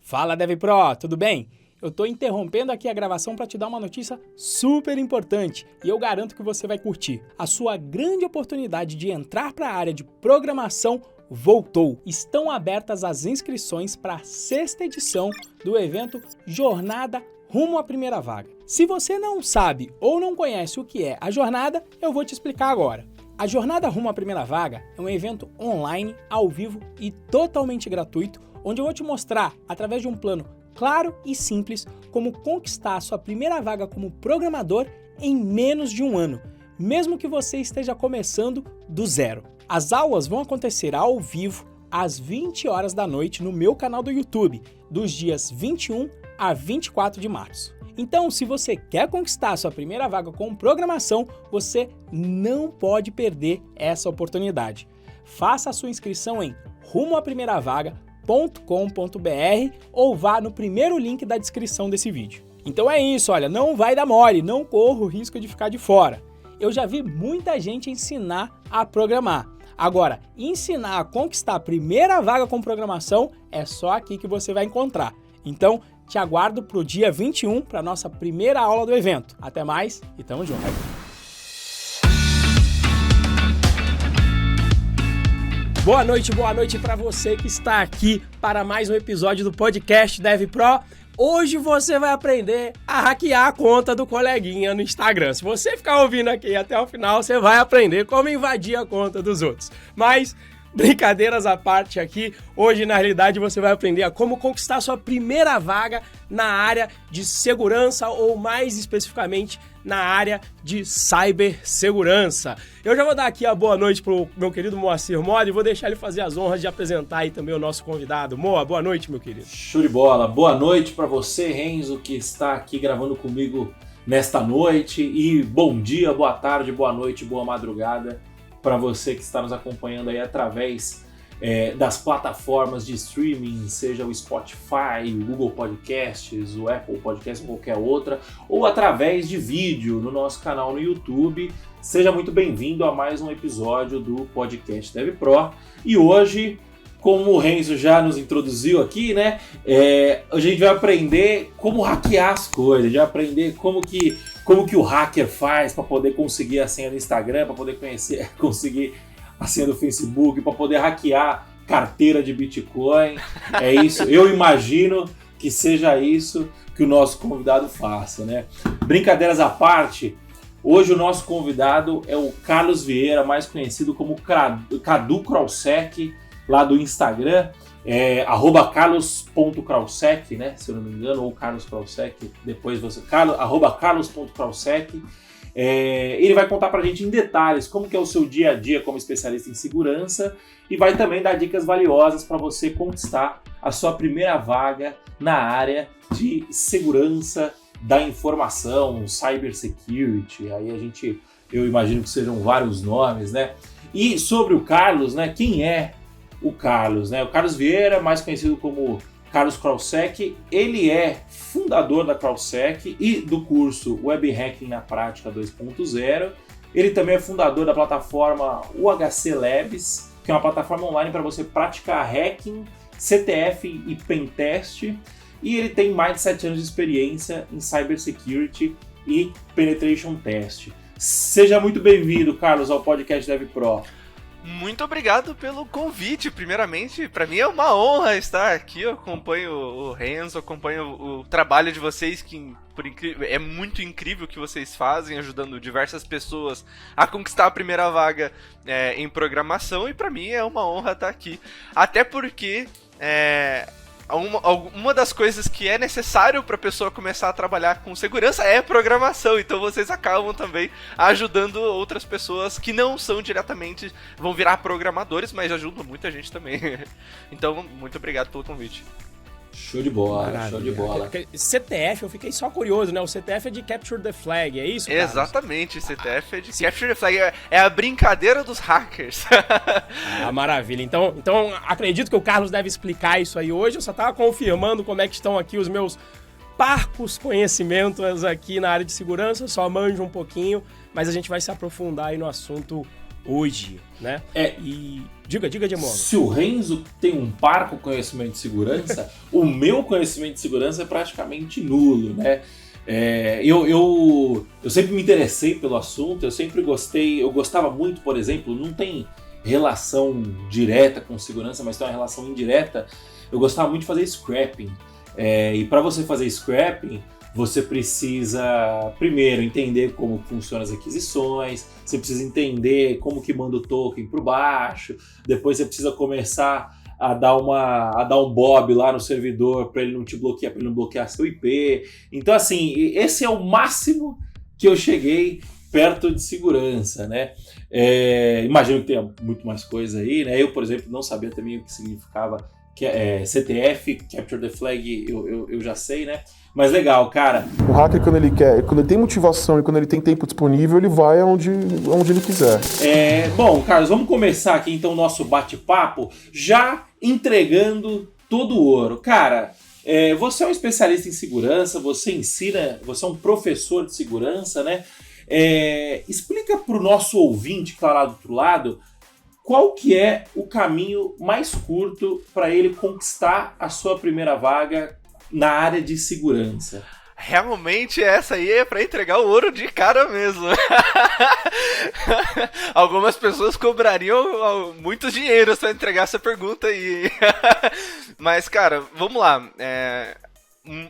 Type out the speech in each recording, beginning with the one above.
Fala DevPro, tudo bem? Eu tô interrompendo aqui a gravação para te dar uma notícia super importante e eu garanto que você vai curtir. A sua grande oportunidade de entrar para a área de programação voltou. Estão abertas as inscrições para a 6ª edição do evento Jornada Rumo à Primeira Vaga. Se você não sabe ou não conhece o que é a jornada, eu vou te explicar agora. A Jornada Rumo à Primeira Vaga é um evento online, ao vivo e totalmente gratuito, onde eu vou te mostrar, através de um plano claro e simples, como conquistar a sua primeira vaga como programador em menos de um ano, mesmo que você esteja começando do zero. As aulas vão acontecer ao vivo, às 20 horas da noite, no meu canal do YouTube, dos dias 21 a 24 de março. Então, se você quer conquistar a sua primeira vaga com programação, você não pode perder essa oportunidade. Faça a sua inscrição em rumoaprimeiravaga.com.br ou vá no primeiro link da descrição desse vídeo. Então é isso, olha, não vai dar mole, não corra o risco de ficar de fora. Eu já vi muita gente ensinar a programar. Agora, ensinar a conquistar a primeira vaga com programação é só aqui que você vai encontrar. Então, te aguardo para o dia 21 para a nossa primeira aula do evento. Até mais e tamo junto. Boa noite para você que está aqui para mais um episódio do podcast DevPro. Hoje você vai aprender a hackear a conta do coleguinha no Instagram. Se você ficar ouvindo aqui até o final, você vai aprender como invadir a conta dos outros. Mas, brincadeiras à parte aqui, hoje na realidade você vai aprender a como conquistar sua primeira vaga na área de segurança ou mais especificamente na área de cibersegurança. Eu já vou dar aqui a boa noite pro meu querido Moacir Moda e vou deixar ele fazer as honras de apresentar aí também o nosso convidado. Moa, boa noite, meu querido. Show de bola. Boa noite para você, Renzo, que está aqui gravando comigo nesta noite. E bom dia, boa tarde, boa noite, boa madrugada para você que está nos acompanhando aí através das plataformas de streaming, seja o Spotify, o Google Podcasts, o Apple Podcasts ou qualquer outra, ou através de vídeo no nosso canal no YouTube. Seja muito bem-vindo a mais um episódio do Podcast DevPro. E hoje, como o Renzo já nos introduziu aqui, né, a gente vai aprender como hackear as coisas, já aprender como que o hacker faz para poder conseguir a senha do Instagram, para poder conseguir a senha do Facebook, para poder hackear carteira de Bitcoin. É isso, eu imagino que seja isso que o nosso convidado faça, né? Brincadeiras à parte, hoje o nosso convidado é o Carlos Vieira, mais conhecido como Cadu Krausek, lá do Instagram, @carlos.krausek, né, se eu não me engano, ou Carlos Krausek, depois você, @carlos.krausek. Ele vai contar pra gente em detalhes como que é o seu dia a dia como especialista em segurança e vai também dar dicas valiosas para você conquistar a sua primeira vaga na área de segurança da informação, cybersecurity. Aí eu imagino que sejam vários nomes, né? E sobre o Carlos, né? Quem é o Carlos, né? O Carlos Vieira, mais conhecido como Carlos Krausek, ele é fundador da Krausek e do curso Web Hacking na Prática 2.0. Ele também é fundador da plataforma UHC Labs, que é uma plataforma online para você praticar hacking, CTF e pentest. E ele tem mais de 7 anos de experiência em cybersecurity e penetration test. Seja muito bem-vindo, Carlos, ao podcast DevPro. Muito obrigado pelo convite, primeiramente. Para mim é uma honra estar aqui. Eu acompanho o Renzo, acompanho o trabalho de vocês, que é muito incrível o que vocês fazem, ajudando diversas pessoas a conquistar a primeira vaga em programação. E para mim é uma honra estar aqui. Até porque uma das coisas que é necessário para a pessoa começar a trabalhar com segurança é programação, então vocês acabam também ajudando outras pessoas que não são diretamente, vão virar programadores, mas ajudam muita gente também. Então, muito obrigado pelo convite. Show de bola, Maravilha. Show de bola. CTF, eu fiquei só curioso, né? O CTF é de Capture the Flag, é isso, Carlos? Exatamente, CTF é de Capture the Flag, é a brincadeira dos hackers. Maravilha. Então, acredito que o Carlos deve explicar isso aí hoje, eu só estava confirmando como é que estão aqui os meus parcos conhecimentos aqui na área de segurança, só manjo um pouquinho, mas a gente vai se aprofundar aí no assunto hoje, né? E diga, Demônio. Se o Renzo tem um parco conhecimento de segurança, o meu conhecimento de segurança é praticamente nulo, né? Eu sempre me interessei pelo assunto, eu sempre gostei, eu gostava muito, por exemplo, não tem relação direta com segurança, mas tem uma relação indireta. Eu gostava muito de fazer scrapping. E para você fazer scrapping, você precisa primeiro entender como funcionam as aquisições, você precisa entender como que manda o token por baixo, depois você precisa começar a dar um bob lá no servidor para ele não te bloquear, para ele não bloquear seu IP. Então assim, esse é o máximo que eu cheguei perto de segurança, né? Imagino que tenha muito mais coisa aí, né? Eu, por exemplo, não sabia também o que significava CTF, Capture the Flag, eu já sei, né? Mas legal, cara. O hacker, quando ele tem motivação e quando ele tem tempo disponível, ele vai onde ele quiser. Bom, Carlos, vamos começar aqui então o nosso bate-papo, já entregando todo o ouro. Cara, você é um especialista em segurança, você ensina, você é um professor de segurança, né? Explica para o nosso ouvinte que está lá do outro lado, qual que é o caminho mais curto para ele conquistar a sua primeira vaga na área de segurança? Realmente essa aí é pra entregar o ouro de cara mesmo. Algumas pessoas cobrariam muito dinheiro pra entregar essa pergunta aí. Mas, cara, vamos lá.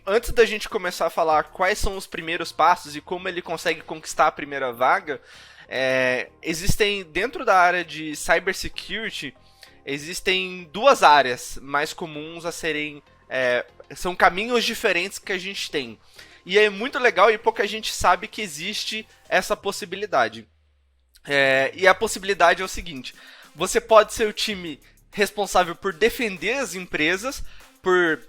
Antes da gente começar a falar quais são os primeiros passos e como ele consegue conquistar a primeira vaga, existem, dentro da área de cybersecurity, existem duas áreas mais comuns a serem... são caminhos diferentes que a gente tem. E é muito legal e pouca gente sabe que existe essa possibilidade. E a possibilidade é o seguinte: você pode ser o time responsável por defender as empresas, por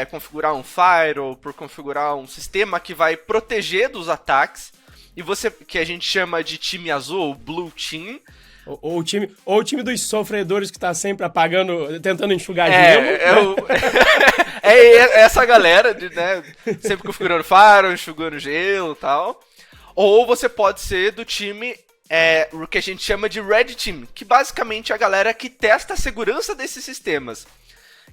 configurar um firewall, por configurar um sistema que vai proteger dos ataques, e você, que a gente chama de time azul, o Blue Team. Ou o time dos sofredores que tá sempre apagando, tentando enxugar gelo. Essa galera, né, sempre configurando firewall, enxugando gelo e tal. Ou você pode ser do time, o que a gente chama de Red Team, que basicamente é a galera que testa a segurança desses sistemas.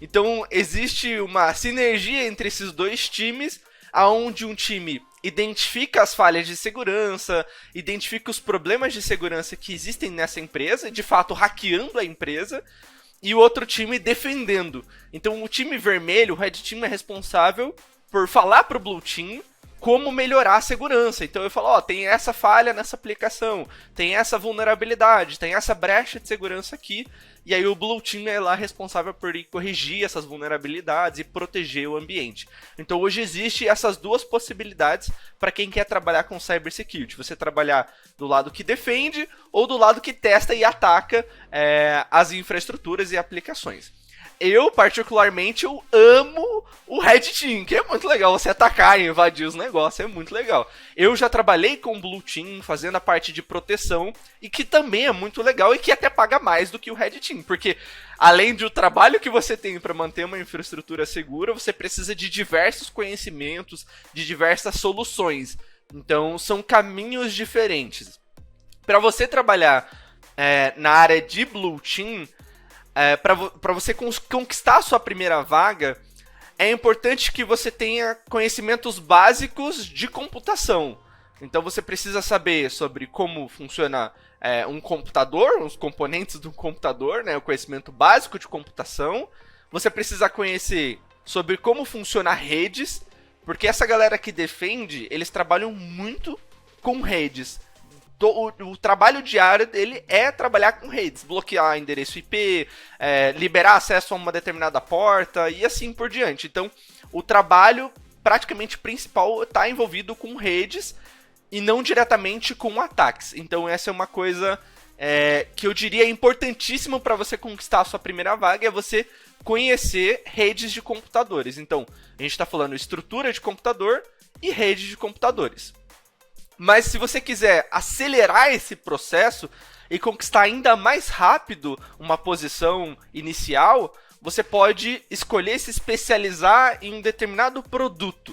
Então existe uma sinergia entre esses dois times, onde um time identifica as falhas de segurança, identifica os problemas de segurança que existem nessa empresa, de fato hackeando a empresa, e o outro time defendendo. Então o time vermelho, o Red Team, é responsável por falar pro Blue Team como melhorar a segurança. Então eu falo, tem essa falha nessa aplicação, tem essa vulnerabilidade, tem essa brecha de segurança aqui, e aí o Blue Team é lá responsável por corrigir essas vulnerabilidades e proteger o ambiente. Então hoje existe essas duas possibilidades para quem quer trabalhar com cybersecurity. Você trabalhar do lado que defende ou do lado que testa e ataca as infraestruturas e aplicações. Eu, particularmente, amo o Red Team, que é muito legal você atacar e invadir os negócios, é muito legal. Eu já trabalhei com o Blue Team, fazendo a parte de proteção, e que também é muito legal e que até paga mais do que o Red Team, porque além do trabalho que você tem para manter uma infraestrutura segura, você precisa de diversos conhecimentos, de diversas soluções. Então, são caminhos diferentes. Para você trabalhar na área de Blue Team, para você conquistar a sua primeira vaga, é importante que você tenha conhecimentos básicos de computação. Então você precisa saber sobre como funciona um computador, os componentes do computador, né, o conhecimento básico de computação. Você precisa conhecer sobre como funciona redes, porque essa galera que defende, eles trabalham muito com redes. O trabalho diário dele é trabalhar com redes, bloquear endereço IP, liberar acesso a uma determinada porta e assim por diante. Então, o trabalho praticamente principal está envolvido com redes e não diretamente com ataques. Então, essa é uma coisa que eu diria importantíssimo para você conquistar a sua primeira vaga, é você conhecer redes de computadores. Então, a gente está falando estrutura de computador e rede de computadores. Mas se você quiser acelerar esse processo e conquistar ainda mais rápido uma posição inicial, você pode escolher se especializar em um determinado produto.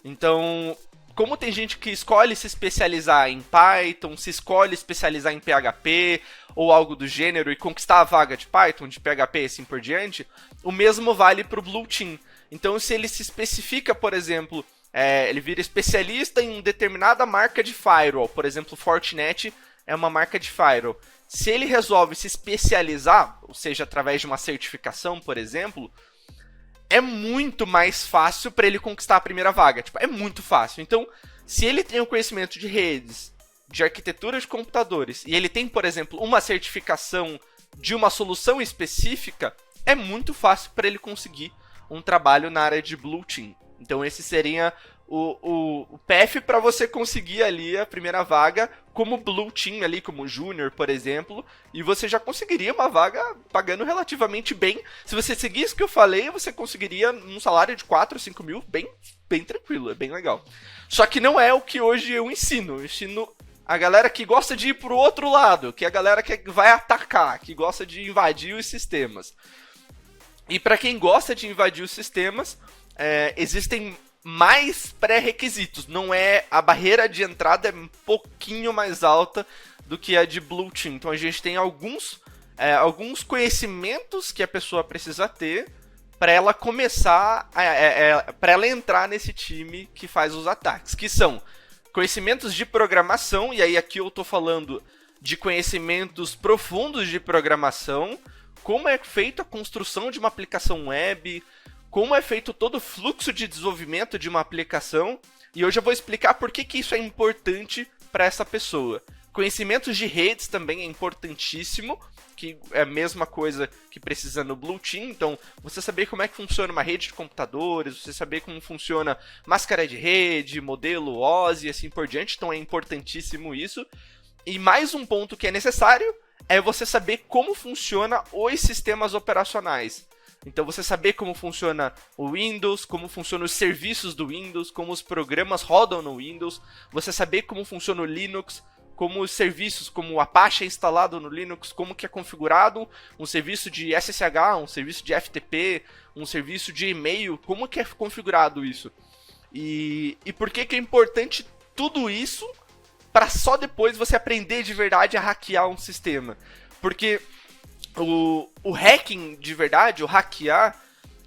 Então, como tem gente que escolhe se especializar em Python, se escolhe especializar em PHP ou algo do gênero e conquistar a vaga de Python, de PHP e assim por diante, o mesmo vale para o Blue Team. Então, se ele se especifica, por exemplo, ele vira especialista em determinada marca de firewall, por exemplo, Fortinet é uma marca de firewall. Se ele resolve se especializar, ou seja, através de uma certificação, por exemplo, é muito mais fácil para ele conquistar a primeira vaga. Tipo, é muito fácil. Então, se ele tem o conhecimento de redes, de arquitetura de computadores, e ele tem, por exemplo, uma certificação de uma solução específica, é muito fácil para ele conseguir um trabalho na área de Blue Team. Então, esse seria o path para você conseguir ali a primeira vaga como Blue Team, ali como Júnior, por exemplo, e você já conseguiria uma vaga pagando relativamente bem. Se você seguisse o que eu falei, você conseguiria um salário de 4 ou 5 mil bem tranquilo, é bem legal. Só que não é o que hoje eu ensino. Eu ensino a galera que gosta de ir pro outro lado, que é a galera que vai atacar, que gosta de invadir os sistemas. E para quem gosta de invadir os sistemas, existem mais pré-requisitos. Não é, a barreira de entrada é um pouquinho mais alta do que a de Blue Team. Então a gente tem alguns conhecimentos que a pessoa precisa ter para ela começar, para ela entrar nesse time que faz os ataques, que são conhecimentos de programação, e aí aqui eu estou falando de conhecimentos profundos de programação, como é feita a construção de uma aplicação web, como é feito todo o fluxo de desenvolvimento de uma aplicação, e hoje eu vou explicar por que isso é importante para essa pessoa. Conhecimentos de redes também é importantíssimo, que é a mesma coisa que precisa no Blue Team. Então, você saber como é que funciona uma rede de computadores, você saber como funciona máscara de rede, modelo OSI e assim por diante, então é importantíssimo isso. E mais um ponto que é necessário é você saber como funciona os sistemas operacionais. Então, você saber como funciona o Windows, como funcionam os serviços do Windows, como os programas rodam no Windows, você saber como funciona o Linux, como os serviços, como o Apache é instalado no Linux, como que é configurado um serviço de SSH, um serviço de FTP, um serviço de e-mail, como que é configurado isso. E por que é importante tudo isso para só depois você aprender de verdade a hackear um sistema. Porque o hacking de verdade, o hackear,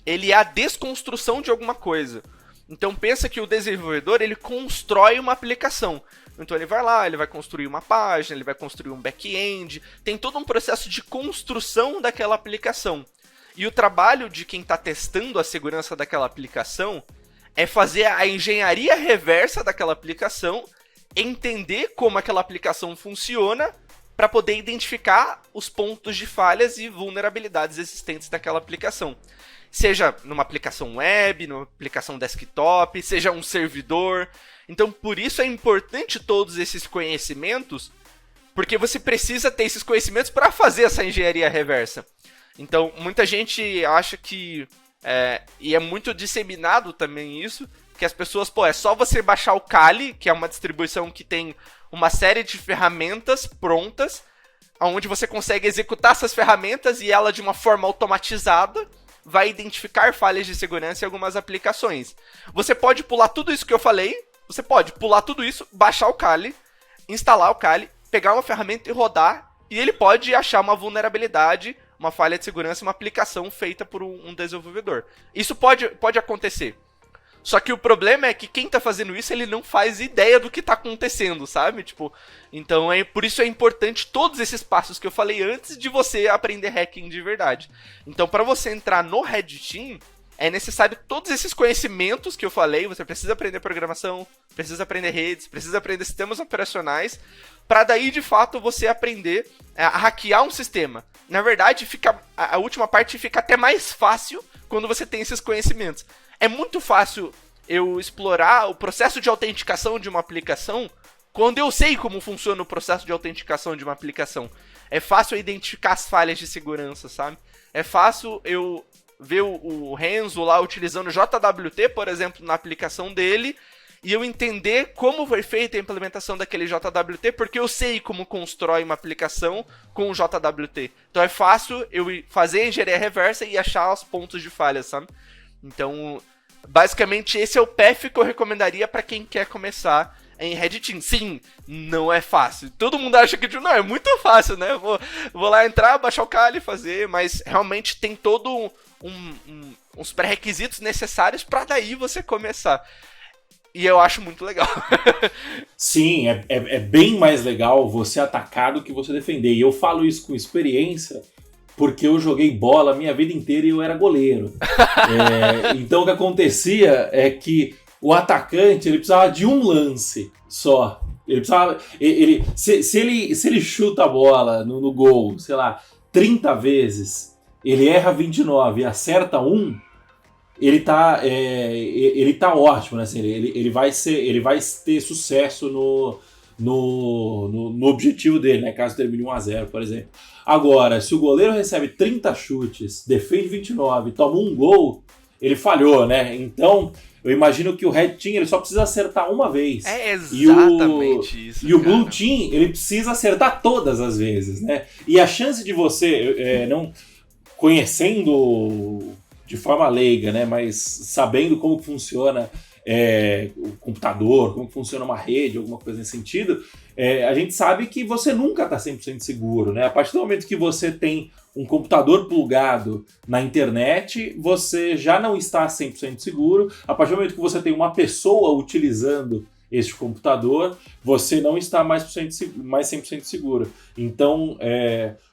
ele é a desconstrução de alguma coisa. Então pensa que o desenvolvedor, ele constrói uma aplicação. Então ele vai lá, ele vai construir uma página, ele vai construir um back-end, tem todo um processo de construção daquela aplicação. E o trabalho de quem está testando a segurança daquela aplicação é fazer a engenharia reversa daquela aplicação, entender como aquela aplicação funciona, para poder identificar os pontos de falhas e vulnerabilidades existentes daquela aplicação. Seja numa aplicação web, numa aplicação desktop, seja um servidor. Então, por isso é importante todos esses conhecimentos, porque você precisa ter esses conhecimentos para fazer essa engenharia reversa. Então, muita gente acha que, e é muito disseminado também isso, que as pessoas, é só você baixar o Kali, que é uma distribuição que tem uma série de ferramentas prontas, onde você consegue executar essas ferramentas e ela, de uma forma automatizada, vai identificar falhas de segurança em algumas aplicações. Você pode pular tudo isso que eu falei, você pode pular tudo isso, baixar o Kali, instalar o Kali, pegar uma ferramenta e rodar, e ele pode achar uma vulnerabilidade, uma falha de segurança, uma aplicação feita por um desenvolvedor. Isso pode acontecer. Só que o problema é que quem tá fazendo isso, ele não faz ideia do que tá acontecendo, sabe? Então por isso é importante todos esses passos que eu falei antes de você aprender hacking de verdade. Então, para você entrar no Red Team, é necessário todos esses conhecimentos que eu falei. Você precisa aprender programação, precisa aprender redes, precisa aprender sistemas operacionais, para daí, de fato, você aprender a hackear um sistema. Na verdade, a última parte fica até mais fácil quando você tem esses conhecimentos. É muito fácil eu explorar o processo de autenticação de uma aplicação quando eu sei como funciona o processo de autenticação de uma aplicação. É fácil eu identificar as falhas de segurança, sabe? É fácil eu ver o Renzo lá utilizando JWT, por exemplo, na aplicação dele, e eu entender como foi feita a implementação daquele JWT, porque eu sei como constrói uma aplicação com o JWT. Então é fácil eu fazer a engenharia reversa e achar os pontos de falha, sabe? Então, basicamente esse é o path que eu recomendaria pra quem quer começar em Red Team. Sim, não é fácil. Todo mundo acha que, não, é muito fácil, né? Vou lá entrar, baixar o Kali e fazer, mas realmente tem todo uns pré-requisitos necessários pra daí você começar. E eu acho muito legal. Sim, é bem mais legal você atacar do que você defender. E eu falo isso com experiência, porque eu joguei bola a minha vida inteira e eu era goleiro. Então o que acontecia é que o atacante ele precisava de um lance só. Ele precisava. Se ele chuta a bola no gol, sei lá, 30 vezes, ele erra 29 e acerta 1, ele tá ótimo, né? Assim, ele vai ter sucesso no objetivo dele, né? Caso termine 1-0, por exemplo. Agora, se o goleiro recebe 30 chutes, defende 29 e toma um gol, ele falhou, né? Então, eu imagino que o Red Team ele só precisa acertar uma vez. É exatamente isso. E o Blue Team ele precisa acertar todas as vezes, né? E a chance de você, não conhecendo de forma leiga, né? Mas sabendo como funciona o computador, como funciona uma rede, alguma coisa nesse sentido, a gente sabe que você nunca está 100% seguro, né? A partir do momento que você tem um computador plugado na internet, você já não está 100% seguro. A partir do momento que você tem uma pessoa utilizando este computador, você não está mais 100% seguro. Então,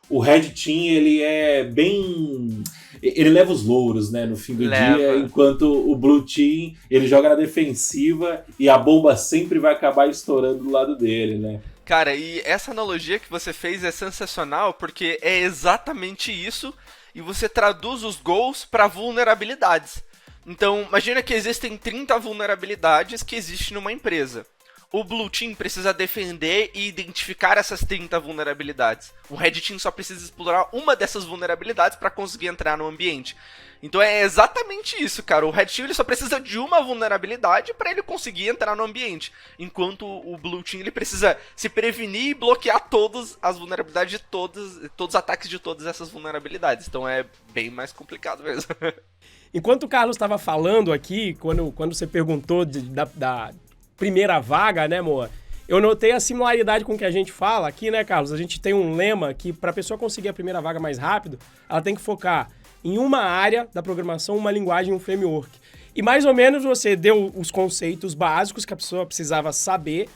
o Red Team, ele é bem... Ele leva os louros, né, no fim do dia, enquanto o Blue Team, ele joga na defensiva e a bomba sempre vai acabar estourando do lado dele, né? Cara, e essa analogia que você fez é sensacional, porque é exatamente isso, e você traduz os gols para vulnerabilidades. Então, imagina que existem 30 vulnerabilidades que existem numa empresa. O Blue Team precisa defender e identificar essas 30 vulnerabilidades. O Red Team só precisa explorar uma dessas vulnerabilidades para conseguir entrar no ambiente. Então é exatamente isso, cara. O Red Team ele só precisa de uma vulnerabilidade para ele conseguir entrar no ambiente. Enquanto o Blue Team ele precisa se prevenir e bloquear todas as vulnerabilidades de todos os ataques de todas essas vulnerabilidades. Então é bem mais complicado mesmo. Enquanto o Carlos estava falando aqui, quando você perguntou da primeira vaga, né, amor? Eu notei a similaridade com o que a gente fala aqui, né, Carlos? A gente tem um lema que para a pessoa conseguir a primeira vaga mais rápido, ela tem que focar em uma área da programação, uma linguagem, um framework. E mais ou menos você deu os conceitos básicos que a pessoa precisava saber,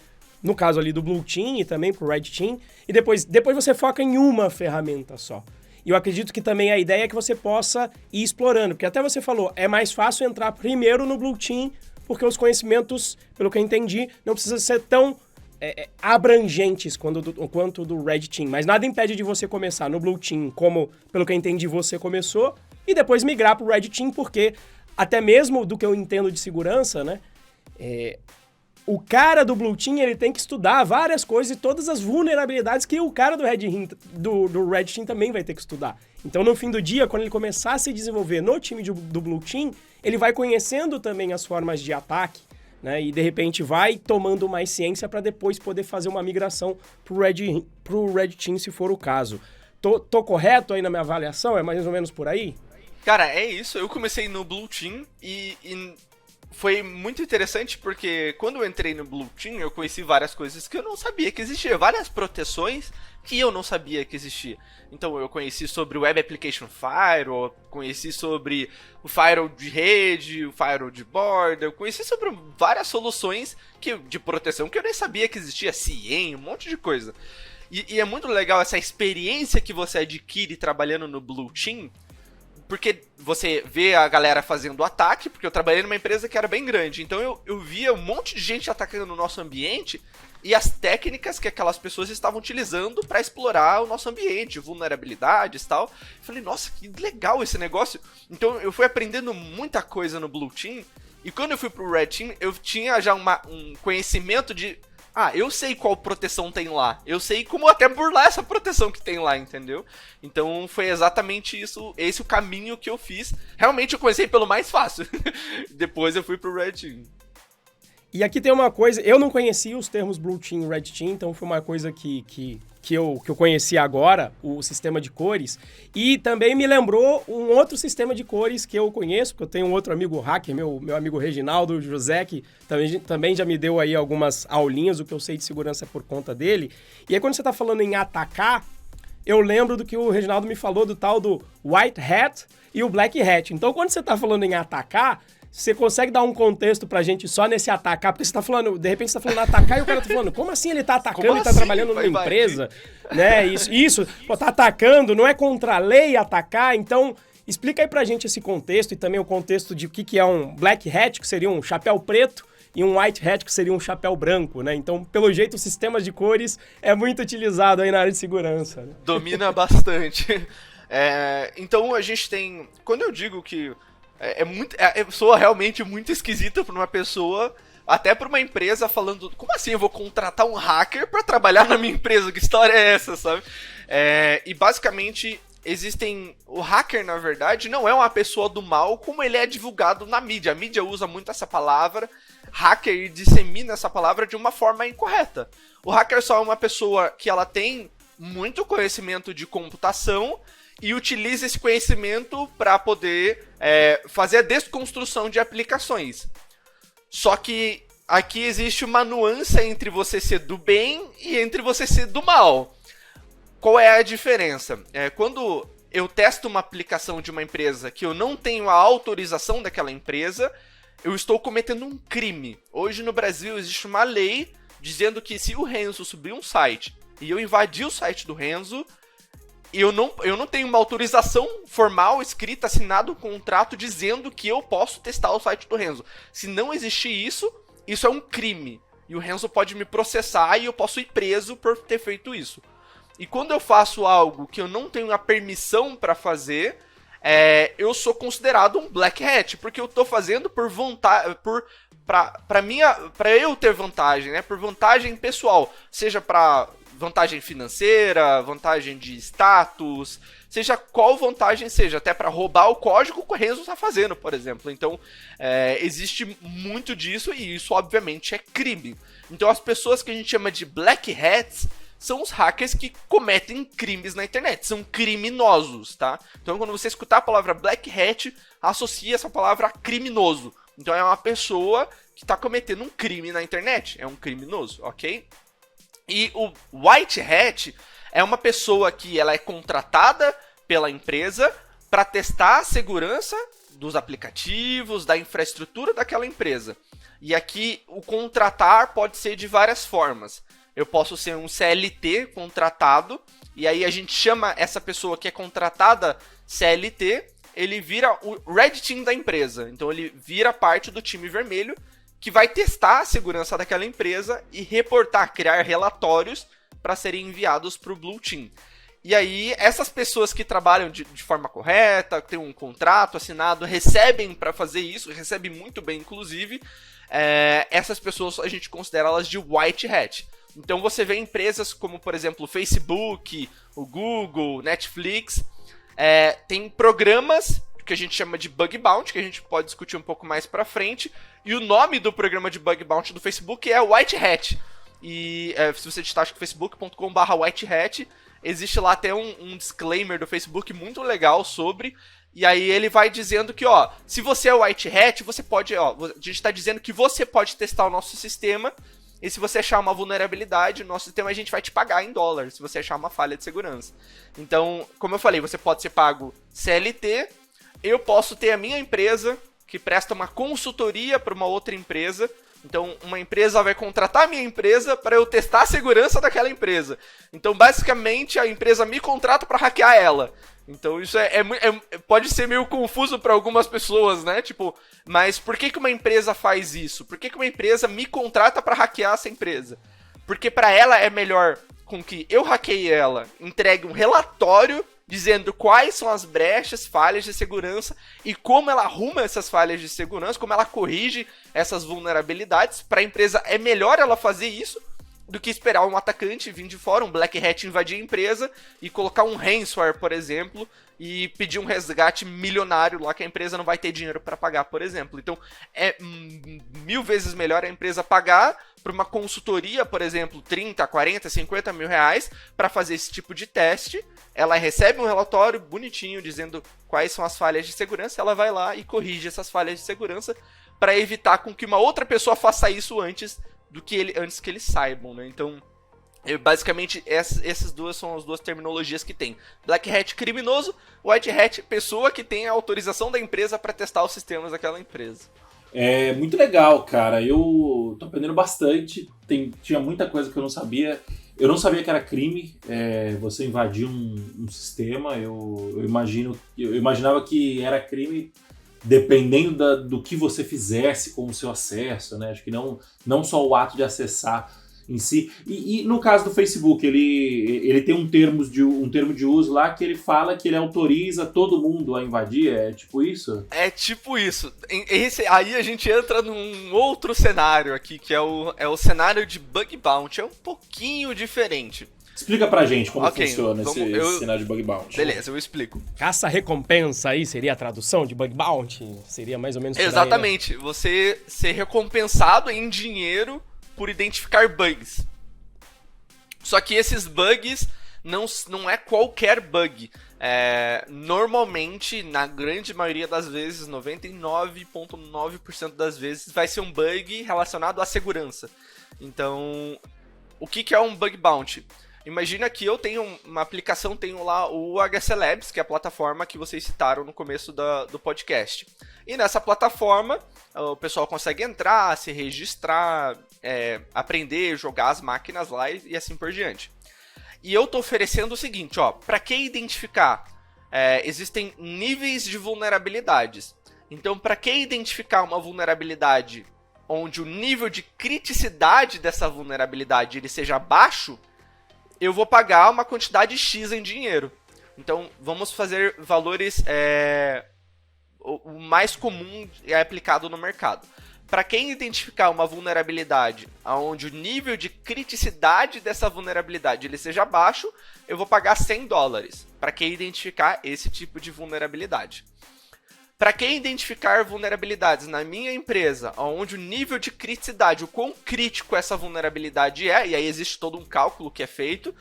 no caso ali do Blue Team e também pro Red Team, e depois você foca em uma ferramenta só. E eu acredito que também a ideia é que você possa ir explorando, porque até você falou, é mais fácil entrar primeiro no Blue Team, porque os conhecimentos, pelo que eu entendi, não precisam ser tão abrangentes quanto do Red Team. Mas nada impede de você começar no Blue Team, como, pelo que eu entendi, você começou, e depois migrar pro Red Team, porque até mesmo do que eu entendo de segurança, né? O cara do Blue Team, ele tem que estudar várias coisas e todas as vulnerabilidades que o cara do Red Team também vai ter que estudar. Então, no fim do dia, quando ele começar a se desenvolver no time do Blue Team, ele vai conhecendo também as formas de ataque, né? E, de repente, vai tomando mais ciência para depois poder fazer uma migração pro Red Team, se for o caso. Tô correto aí na minha avaliação? É mais ou menos por aí? Cara, é isso. Eu comecei no Blue Team e foi muito interessante porque quando eu entrei no Blue Team, eu conheci várias coisas que eu não sabia que existia, várias proteções que eu não sabia que existia. Então eu conheci sobre o Web Application Firewall, conheci sobre o Firewall de rede, o Firewall de borda, eu conheci sobre várias soluções de proteção que eu nem sabia que existia, CIEM, um monte de coisa. E é muito legal essa experiência que você adquire trabalhando no Blue Team, porque você vê a galera fazendo ataque, porque eu trabalhei numa empresa que era bem grande, então eu via um monte de gente atacando no nosso ambiente e as técnicas que aquelas pessoas estavam utilizando para explorar o nosso ambiente, vulnerabilidades e tal. Eu falei, nossa, que legal esse negócio. Então eu fui aprendendo muita coisa no Blue Team, e quando eu fui pro Red Team, eu tinha já um conhecimento de... eu sei qual proteção tem lá. Eu sei como até burlar essa proteção que tem lá, entendeu? Então foi exatamente esse o caminho que eu fiz. Realmente eu comecei pelo mais fácil. Depois eu fui pro Red Team. E aqui tem uma coisa, eu não conhecia os termos Blue Team e Red Team, então foi uma coisa que que eu conheci agora, o sistema de cores, e também me lembrou um outro sistema de cores que eu conheço, porque eu tenho um outro amigo hacker, meu amigo Reginaldo José, que também já me deu aí algumas aulinhas, o que eu sei de segurança é por conta dele. E aí quando você está falando em atacar, eu lembro do que o Reginaldo me falou do tal do White Hat e o Black Hat. Então quando você está falando em atacar, você consegue dar um contexto pra gente só nesse atacar? Porque você tá falando, de repente você tá falando atacar e o cara tá falando, como assim ele tá atacando e tá trabalhando numa empresa? Né? Isso, pô, tá atacando, não é contra a lei atacar, então explica aí pra gente esse contexto e também o contexto de o que é um Black Hat, que seria um chapéu preto, e um White Hat, que seria um chapéu branco, né? Então, pelo jeito, o sistema de cores é muito utilizado aí na área de segurança. Né? Domina bastante. Então, a gente tem... Quando eu digo que soa realmente muito esquisito pra uma pessoa, até pra uma empresa falando, como assim eu vou contratar um hacker pra trabalhar na minha empresa? Que história é essa, sabe? E basicamente... O hacker, na verdade, não é uma pessoa do mal como ele é divulgado na mídia. A mídia usa muito essa palavra, hacker, e dissemina essa palavra de uma forma incorreta. O hacker só é uma pessoa que ela tem muito conhecimento de computação e utiliza esse conhecimento para poder fazer a desconstrução de aplicações. Só que aqui existe uma nuance entre você ser do bem e entre você ser do mal. Qual é a diferença? Quando eu testo uma aplicação de uma empresa que eu não tenho a autorização daquela empresa, eu estou cometendo um crime. Hoje no Brasil existe uma lei dizendo que se o Renzo subir um site e eu invadir o site do Renzo, eu não tenho uma autorização formal, escrita, assinado um contrato dizendo que eu posso testar o site do Renzo. Se não existir isso, isso é um crime. E o Renzo pode me processar e eu posso ir preso por ter feito isso. E quando eu faço algo que eu não tenho a permissão para fazer, eu sou considerado um Black Hat, porque eu estou fazendo por vontade, para eu ter vantagem, né? Por vantagem pessoal, seja para vantagem financeira, vantagem de status, seja qual vantagem seja, até para roubar o código que o Renzo está fazendo, por exemplo. Então, existe muito disso e isso, obviamente, é crime. Então, as pessoas que a gente chama de Black Hats são os hackers que cometem crimes na internet, são criminosos, tá? Então, quando você escutar a palavra Black Hat, associa essa palavra a criminoso. Então, é uma pessoa que está cometendo um crime na internet, é um criminoso, ok? E o White Hat é uma pessoa que ela é contratada pela empresa para testar a segurança dos aplicativos, da infraestrutura daquela empresa. E aqui, o contratar pode ser de várias formas. Eu posso ser um CLT contratado, e aí a gente chama essa pessoa que é contratada CLT, ele vira o Red Team da empresa. Então ele vira parte do time vermelho, que vai testar a segurança daquela empresa e reportar, criar relatórios para serem enviados para o Blue Team. E aí essas pessoas que trabalham de forma correta, têm um contrato assinado, recebem para fazer isso, recebem muito bem inclusive, essas pessoas a gente considera elas de White Hat. Então você vê empresas como, por exemplo, o Facebook, o Google, Netflix, tem programas que a gente chama de Bug Bounty, que a gente pode discutir um pouco mais pra frente, e o nome do programa de Bug Bounty do Facebook é White Hat. E se você digitar, acho que facebook.com/whitehat, existe lá até um disclaimer do Facebook muito legal sobre, e aí ele vai dizendo que, ó, se você é White Hat, você pode, ó, a gente tá dizendo que você pode testar o nosso sistema, e se você achar uma vulnerabilidade no nosso sistema, a gente vai te pagar em dólar, se você achar uma falha de segurança. Então, como eu falei, você pode ser pago CLT, eu posso ter a minha empresa, que presta uma consultoria para uma outra empresa. Então, uma empresa vai contratar a minha empresa para eu testar a segurança daquela empresa. Então, basicamente, a empresa me contrata para hackear ela. Então, isso pode ser meio confuso para algumas pessoas, né? Tipo, mas por que uma empresa faz isso? Por que uma empresa me contrata para hackear essa empresa? Porque para ela é melhor com que eu hackeie ela, entregue um relatório dizendo quais são as brechas, falhas de segurança e como ela arruma essas falhas de segurança, como ela corrige essas vulnerabilidades. Para a empresa é melhor ela fazer isso do que esperar um atacante vir de fora, um Black Hat invadir a empresa e colocar um ransomware, por exemplo, e pedir um resgate milionário lá que a empresa não vai ter dinheiro para pagar, por exemplo. Então, é 1000 vezes melhor a empresa pagar para uma consultoria, por exemplo, 30, 40, 50 mil reais para fazer esse tipo de teste. Ela recebe um relatório bonitinho dizendo quais são as falhas de segurança, ela vai lá e corrige essas falhas de segurança para evitar com que uma outra pessoa faça isso antes que eles saibam, né? Então, basicamente, essas duas são as duas terminologias que tem. Black Hat, criminoso. White Hat, pessoa que tem a autorização da empresa para testar os sistemas daquela empresa. É muito legal, cara. Eu tô aprendendo bastante. Tinha muita coisa que eu não sabia. Eu não sabia que era crime você invadir um sistema. Eu imaginava que era crime dependendo do que você fizesse com o seu acesso, né? Acho que não só o ato de acessar em si. E no caso do Facebook, ele tem um termo de uso lá que ele fala que ele autoriza todo mundo a invadir, é tipo isso? É tipo isso. Aí a gente entra num outro cenário aqui, que é o cenário de Bug Bounty. É um pouquinho diferente. Explica pra gente como funciona esse cenário de Bug Bounty. Beleza, eu explico. Caça-recompensa aí seria a tradução de Bug Bounty? Seria mais ou menos isso. Exatamente. Daí, né? Você ser recompensado em dinheiro por identificar bugs. Só que esses bugs não é qualquer bug. Normalmente, na grande maioria das vezes, 99,9% das vezes, vai ser um bug relacionado à segurança. Então, o que é um Bug Bounty? Imagina que eu tenho uma aplicação, tenho lá o HC Labs, que é a plataforma que vocês citaram no começo do podcast. E nessa plataforma, o pessoal consegue entrar, se registrar, aprender, jogar as máquinas lá e assim por diante. E eu estou oferecendo o seguinte, para que identificar? Existem níveis de vulnerabilidades. Então, para que identificar uma vulnerabilidade onde o nível de criticidade dessa vulnerabilidade ele seja baixo, eu vou pagar uma quantidade X em dinheiro. Então, vamos fazer valores... o mais comum é aplicado no mercado. Para quem identificar uma vulnerabilidade onde o nível de criticidade dessa vulnerabilidade ele seja baixo, eu vou pagar $100 para quem identificar esse tipo de vulnerabilidade. Para quem identificar vulnerabilidades na minha empresa, onde o nível de criticidade, o quão crítico essa vulnerabilidade e aí existe todo um cálculo que é feito,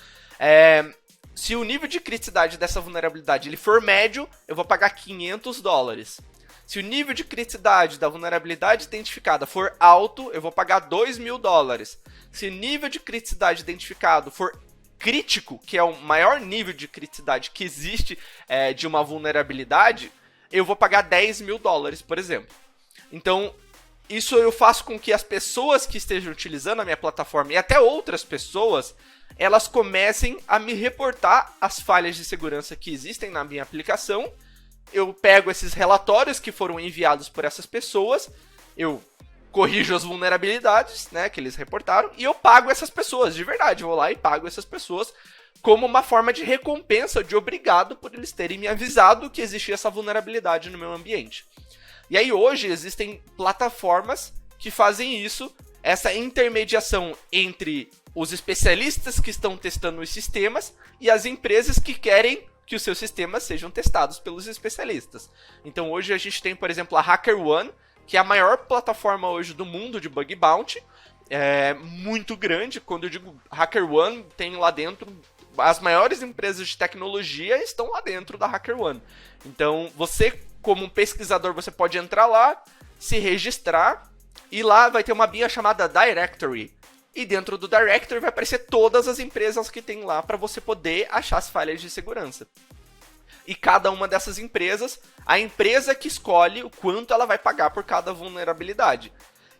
se o nível de criticidade dessa vulnerabilidade ele for médio, eu vou pagar $500. Se o nível de criticidade da vulnerabilidade identificada for alto, eu vou pagar $2.000. Se o nível de criticidade identificado for crítico, que é o maior nível de criticidade que existe de uma vulnerabilidade, eu vou pagar $10.000, por exemplo. Então, isso eu faço com que as pessoas que estejam utilizando a minha plataforma e até outras pessoas, elas comecem a me reportar as falhas de segurança que existem na minha aplicação. Eu pego esses relatórios que foram enviados por essas pessoas, eu corrijo as vulnerabilidades, né, que eles reportaram, e eu pago essas pessoas, de verdade. Eu vou lá e pago essas pessoas como uma forma de recompensa, de obrigado por eles terem me avisado que existia essa vulnerabilidade no meu ambiente. E aí hoje existem plataformas que fazem isso, essa intermediação entre os especialistas que estão testando os sistemas e as empresas que querem que os seus sistemas sejam testados pelos especialistas. Então hoje a gente tem, por exemplo, a HackerOne, que é a maior plataforma hoje do mundo de Bug Bounty, muito grande. Quando eu digo HackerOne, tem lá dentro... As maiores empresas de tecnologia estão lá dentro da HackerOne. Então, você, como um pesquisador, você pode entrar lá, se registrar, e lá vai ter uma abinha chamada Directory. E dentro do Directory vai aparecer todas as empresas que tem lá para você poder achar as falhas de segurança. E cada uma dessas empresas, a empresa que escolhe o quanto ela vai pagar por cada vulnerabilidade.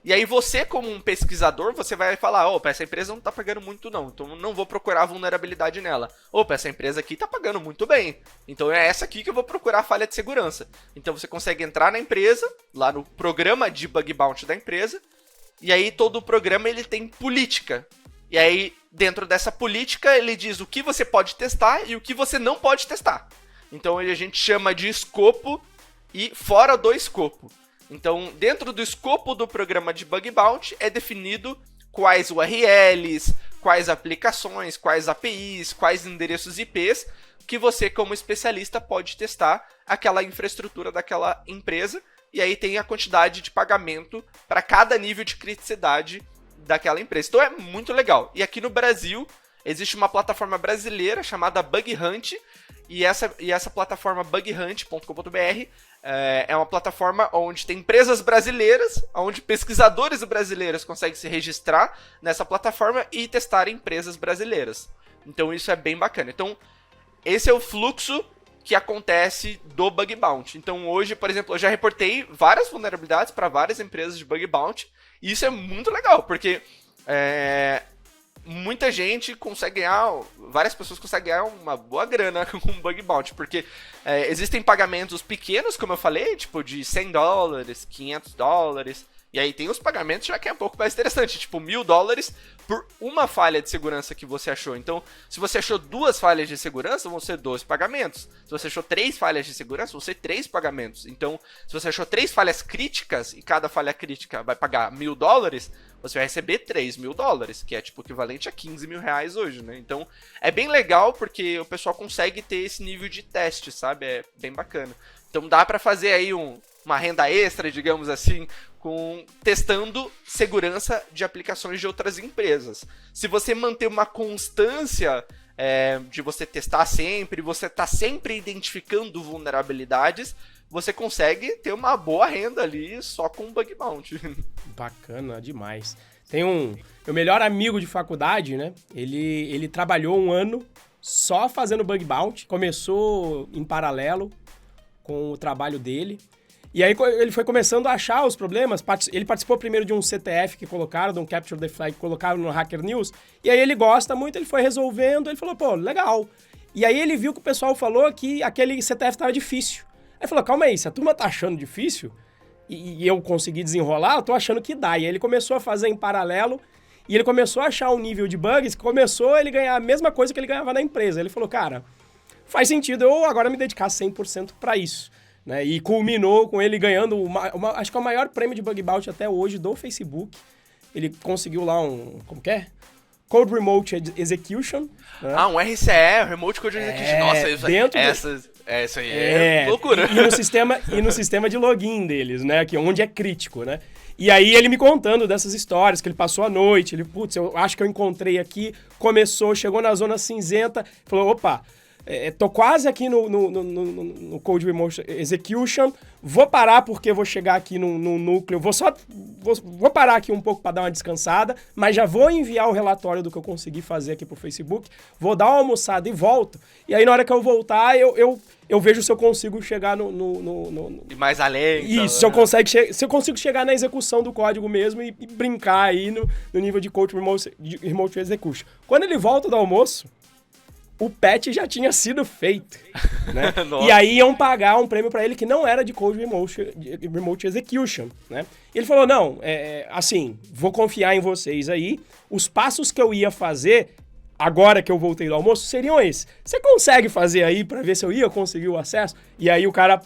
E aí você, como um pesquisador, você vai falar, opa, essa empresa não tá pagando muito não, então não vou procurar vulnerabilidade nela. Opa, essa empresa aqui tá pagando muito bem, então é essa aqui que eu vou procurar falha de segurança. Então você consegue entrar na empresa, lá no programa de Bug Bounty da empresa, e aí todo o programa ele tem política. E aí dentro dessa política ele diz o que você pode testar e o que você não pode testar. Então a gente chama de escopo e fora do escopo. Então, dentro do escopo do programa de Bug Bounty, é definido quais URLs, quais aplicações, quais APIs, quais endereços IPs que você, como especialista, pode testar aquela infraestrutura daquela empresa. E aí tem a quantidade de pagamento para cada nível de criticidade daquela empresa. Então é muito legal. E aqui no Brasil, existe uma plataforma brasileira chamada Bug Hunt, e essa plataforma bughunt.com.br é uma plataforma onde tem empresas brasileiras, onde pesquisadores brasileiros conseguem se registrar nessa plataforma e testar empresas brasileiras. Então isso é bem bacana. Então esse é o fluxo que acontece do Bug Bounty. Então hoje, por exemplo, eu já reportei várias vulnerabilidades para várias empresas de Bug Bounty, e isso é muito legal, porque muita gente consegue ganhar, várias pessoas conseguem ganhar uma boa grana com o Bug Bounty, porque existem pagamentos pequenos, como eu falei, tipo de $100, $500, e aí tem os pagamentos já que é um pouco mais interessante, tipo $1.000 por uma falha de segurança que você achou. Então, se você achou 2 falhas de segurança, vão ser 2 pagamentos. Se você achou 3 falhas de segurança, vão ser 3 pagamentos. Então, se você achou 3 falhas críticas, e cada falha crítica vai pagar $1.000, você vai receber $3.000, que é tipo equivalente a R$15.000 hoje, né? Então, é bem legal porque o pessoal consegue ter esse nível de teste, sabe? É bem bacana. Então, dá pra fazer aí uma renda extra, digamos assim, testando segurança de aplicações de outras empresas. Se você manter uma constância de você testar sempre, você tá sempre identificando vulnerabilidades, você consegue ter uma boa renda ali só com Bug Bounty. Bacana demais. Tem meu melhor amigo de faculdade, né? Ele trabalhou 1 ano só fazendo Bug Bounty. Começou em paralelo com o trabalho dele. E aí ele foi começando a achar os problemas. Ele participou primeiro de um CTF que colocaram, de um Capture the Flag que colocaram no Hacker News. E aí ele gosta muito, ele foi resolvendo, ele falou, pô, legal. E aí ele viu que o pessoal falou que aquele CTF estava difícil. Aí ele falou, calma aí, se a turma tá achando difícil e eu consegui desenrolar, eu tô achando que dá. E aí ele começou a fazer em paralelo e ele começou a achar um nível de bugs que começou a ele ganhar a mesma coisa que ele ganhava na empresa. Ele falou, cara, faz sentido eu agora me dedicar 100% para isso. Né? E culminou com ele ganhando, acho que é o maior prêmio de Bug Bounty até hoje do Facebook. Ele conseguiu lá como que é? Code Remote Execution. Né? Um RCE, Remote Code Execution. Nossa, isso aí é loucura. E no sistema de login deles, né? Que onde é crítico, né? E aí ele me contando dessas histórias, que ele passou a noite, ele, putz, eu acho que eu encontrei aqui, chegou na zona cinzenta, falou, opa, tô quase aqui no Code Remote Execution, vou parar porque vou chegar aqui no núcleo, vou parar aqui um pouco para dar uma descansada, mas já vou enviar o relatório do que eu consegui fazer aqui pro Facebook, vou dar uma almoçada e volto, e aí na hora que eu voltar, eu vejo se eu consigo chegar E mais além. Isso, se eu consigo chegar na execução do código mesmo e brincar aí no nível de Code Remote Execution. Quando ele volta do almoço, o patch já tinha sido feito, né? E aí iam pagar um prêmio para ele que não era de Code Remote Execution, né? E ele falou, não, assim, vou confiar em vocês aí, os passos que eu ia fazer, agora que eu voltei do almoço, seriam esses. Você consegue fazer aí para ver se eu ia conseguir o acesso? E aí o cara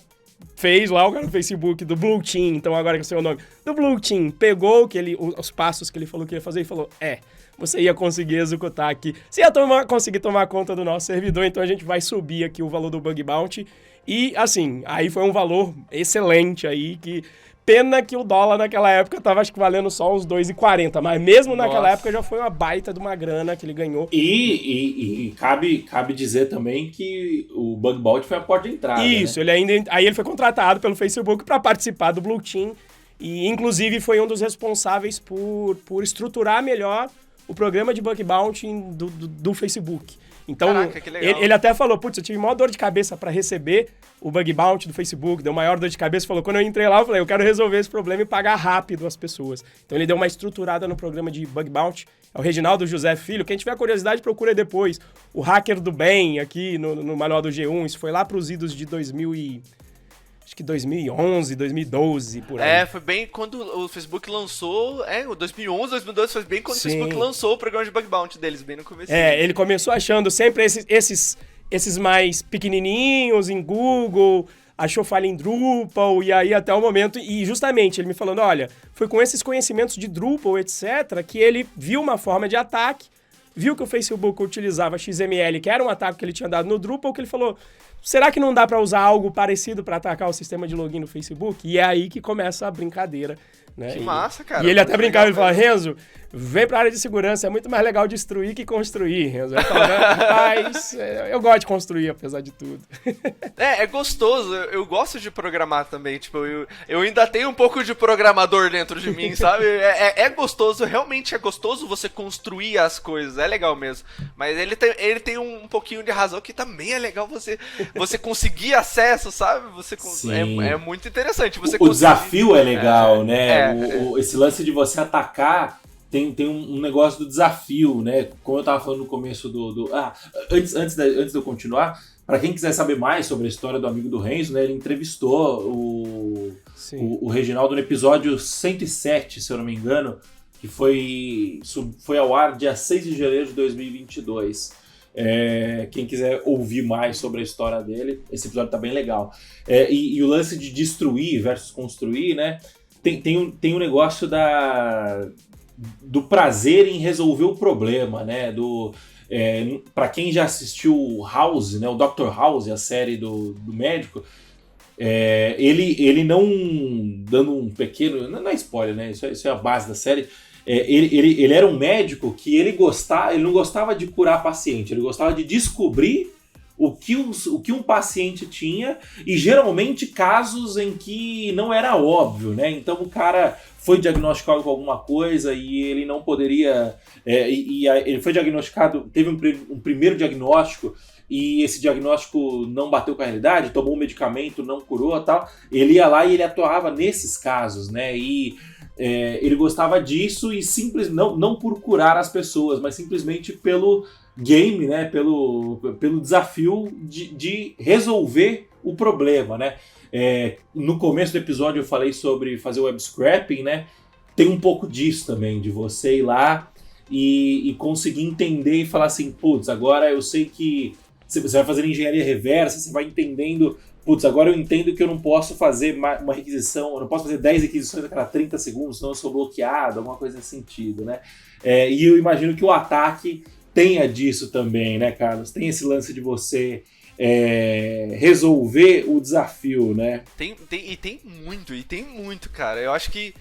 fez lá, o cara do Facebook, do Blue Team, então agora que é o seu nome, do Blue Team, pegou os passos que ele falou que ia fazer e falou, você ia conseguir executar aqui. Você ia conseguir tomar conta do nosso servidor, então a gente vai subir aqui o valor do Bug Bounty. E, assim, aí foi um valor excelente aí, que pena que o dólar naquela época tava, acho que, valendo só uns 2,40, mas mesmo naquela época já foi uma baita de uma grana que ele ganhou. E cabe dizer também que o Bug Bounty foi a porta de entrada, Isso, né? Aí ele foi contratado pelo Facebook para participar do Blue Team e, inclusive, foi um dos responsáveis por estruturar melhor o programa de Bug Bounty do Facebook. Então, caraca, que legal. Ele até falou, putz, eu tive maior dor de cabeça para receber o Bug Bounty do Facebook, deu maior dor de cabeça, falou, quando eu entrei lá, eu falei, eu quero resolver esse problema e pagar rápido as pessoas. Então ele deu uma estruturada no programa de Bug Bounty. É o Reginaldo José Filho, quem tiver curiosidade, procura depois. O Hacker do Bem, aqui no manual do G1, isso foi lá para os idos de 2011, 2012, por aí. Foi bem quando o Facebook lançou, 2011, 2012, foi bem quando o Facebook lançou o programa de Bug Bounty deles, bem no começo. Ele começou achando sempre esses mais pequenininhos em Google, achou falha em Drupal, e aí até o momento, e justamente ele me falando, olha, foi com esses conhecimentos de Drupal, etc., que ele viu uma forma de ataque, viu que o Facebook utilizava XML, que era um ataque que ele tinha dado no Drupal, que ele falou, será que não dá para usar algo parecido para atacar o sistema de login no Facebook? E é aí que começa a brincadeira. Né? Que massa, cara. E ele até brincava, ele falava, mesmo. Renzo, vem pra área de segurança, é muito mais legal destruir que construir, Renzo. Eu falava, rapaz, eu gosto de construir, apesar de tudo. É gostoso, eu gosto de programar também, tipo, eu ainda tenho um pouco de programador dentro de mim, sabe? É gostoso, realmente é gostoso você construir as coisas, é legal mesmo. Mas ele tem um pouquinho de razão que também é legal você conseguir acesso, sabe? É muito interessante. O desafio é legal, né? É. Esse lance de você atacar tem um negócio do desafio, né? Como eu tava falando no começo antes de eu continuar, para quem quiser saber mais sobre a história do amigo do Renzo, né? Ele entrevistou o Reginaldo no episódio 107, se eu não me engano, que foi ao ar dia 6 de janeiro de 2022. Quem quiser ouvir mais sobre a história dele, esse episódio tá bem legal. E o lance de destruir versus construir, né? Tem um negócio do prazer em resolver o problema, né? Para quem já assistiu House, né? O Dr. House, a série do médico, ele não dando um pequeno, não é spoiler, né? Isso é a base da série. Ele era um médico que ele não gostava de curar paciente, ele gostava de descobrir o que um paciente tinha, e geralmente casos em que não era óbvio, né? Então o cara foi diagnosticado com alguma coisa e ele não poderia... ele foi diagnosticado, teve um primeiro diagnóstico, e esse diagnóstico não bateu com a realidade, tomou um medicamento, não curou e tal. Ele ia lá e ele atuava nesses casos, né? E ele gostava disso, e não por curar as pessoas, mas simplesmente pelo game, né? Pelo desafio de resolver o problema, né? No começo do episódio eu falei sobre fazer web scraping, né? Tem um pouco disso também, de você ir lá e conseguir entender e falar assim, putz, agora eu sei que você vai fazer engenharia reversa, você vai entendendo, putz, agora eu entendo que eu não posso fazer uma requisição, eu não posso fazer 10 requisições a cada 30 segundos, senão eu sou bloqueado, alguma coisa nesse sentido, né? E eu imagino que o ataque tenha disso também, né, Carlos? Tem esse lance de você resolver o desafio, né? Tem muito, cara. Eu acho que,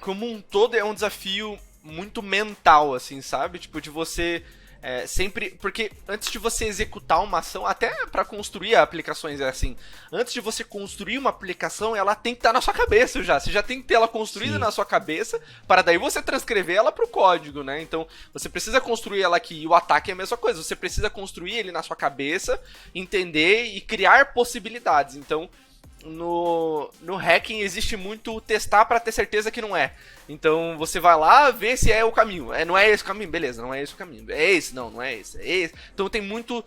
como um todo, é um desafio muito mental, assim, sabe? Tipo, de você... sempre, porque antes de você executar uma ação, até para construir aplicações é assim, antes de você construir uma aplicação, ela tem que estar na sua cabeça já, você já tem que ter ela construída Sim. na sua cabeça, para daí você transcrever ela para o código, né? Então, você precisa construir ela aqui, e o ataque é a mesma coisa, você precisa construir ele na sua cabeça, entender e criar possibilidades. Então, no hacking existe muito testar para ter certeza que não é. Então você vai lá ver se é o caminho. Não é esse o caminho, beleza, não é esse o caminho. É esse, não é esse, é esse. Então tem muito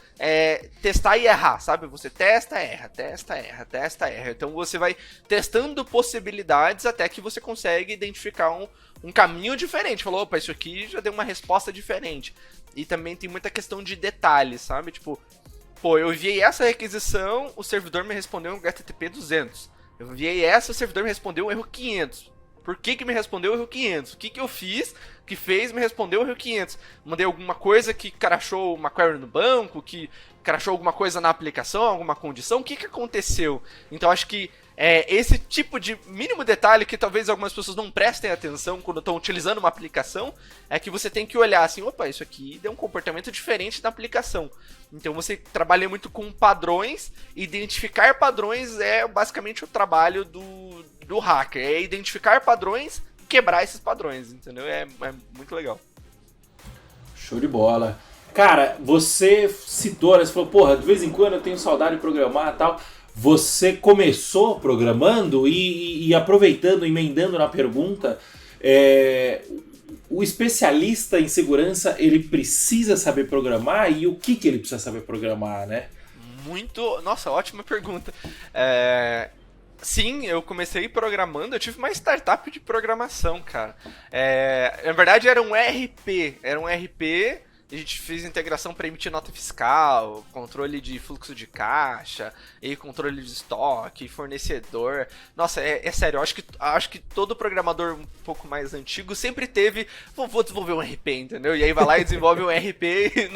testar e errar, sabe? Você testa, erra, testa, erra, testa, erra. Então você vai testando possibilidades até que você consegue identificar um caminho diferente. Falou, opa, isso aqui já deu uma resposta diferente. E também tem muita questão de detalhes, sabe? Tipo, pô, eu enviei essa requisição, o servidor me respondeu um HTTP 200. Eu enviei essa, o servidor me respondeu um erro 500. Por que me respondeu o erro 500? O que eu fiz que fez me responder o erro 500? Mandei alguma coisa que crashou uma query no banco, que crashou alguma coisa na aplicação, alguma condição? O que aconteceu? Então acho que esse tipo de mínimo detalhe que talvez algumas pessoas não prestem atenção quando estão utilizando uma aplicação, é que você tem que olhar assim, opa, isso aqui deu um comportamento diferente na aplicação. Então você trabalha muito com padrões, identificar padrões é basicamente o trabalho do hacker, é identificar padrões e quebrar esses padrões, entendeu? É muito legal. Show de bola. Cara, você citou, né? Você falou, porra, de vez em quando eu tenho saudade de programar e tal. Você começou programando e aproveitando, emendando na pergunta, o especialista em segurança, ele precisa saber programar, e o que ele precisa saber programar, né? Nossa, ótima pergunta. Sim, eu comecei programando, eu tive uma startup de programação, cara. Na verdade era um RP a gente fez integração para emitir nota fiscal, controle de fluxo de caixa, e controle de estoque, fornecedor. Nossa, é sério, eu acho que todo programador um pouco mais antigo sempre teve, vou desenvolver um RP, entendeu? E aí vai lá e desenvolve um RP,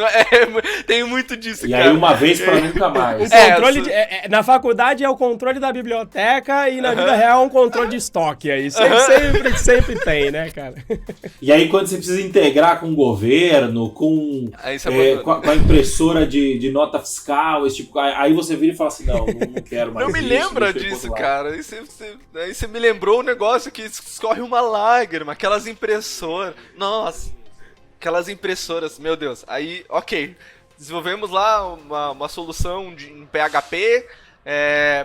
tem muito disso, e cara. E aí uma vez pra nunca mais. Na faculdade é o controle da biblioteca e na vida real é um controle de estoque aí. Sempre tem, né, cara? E aí quando você precisa integrar com o governo, com a impressora de nota fiscal, esse tipo, aí você vira e fala assim, não quero mais. Não me lembra disso, cara. Aí você me lembrou um negócio que escorre uma lágrima, aquelas impressoras. Nossa, aquelas impressoras, meu Deus. Aí, ok, desenvolvemos lá uma solução em PHP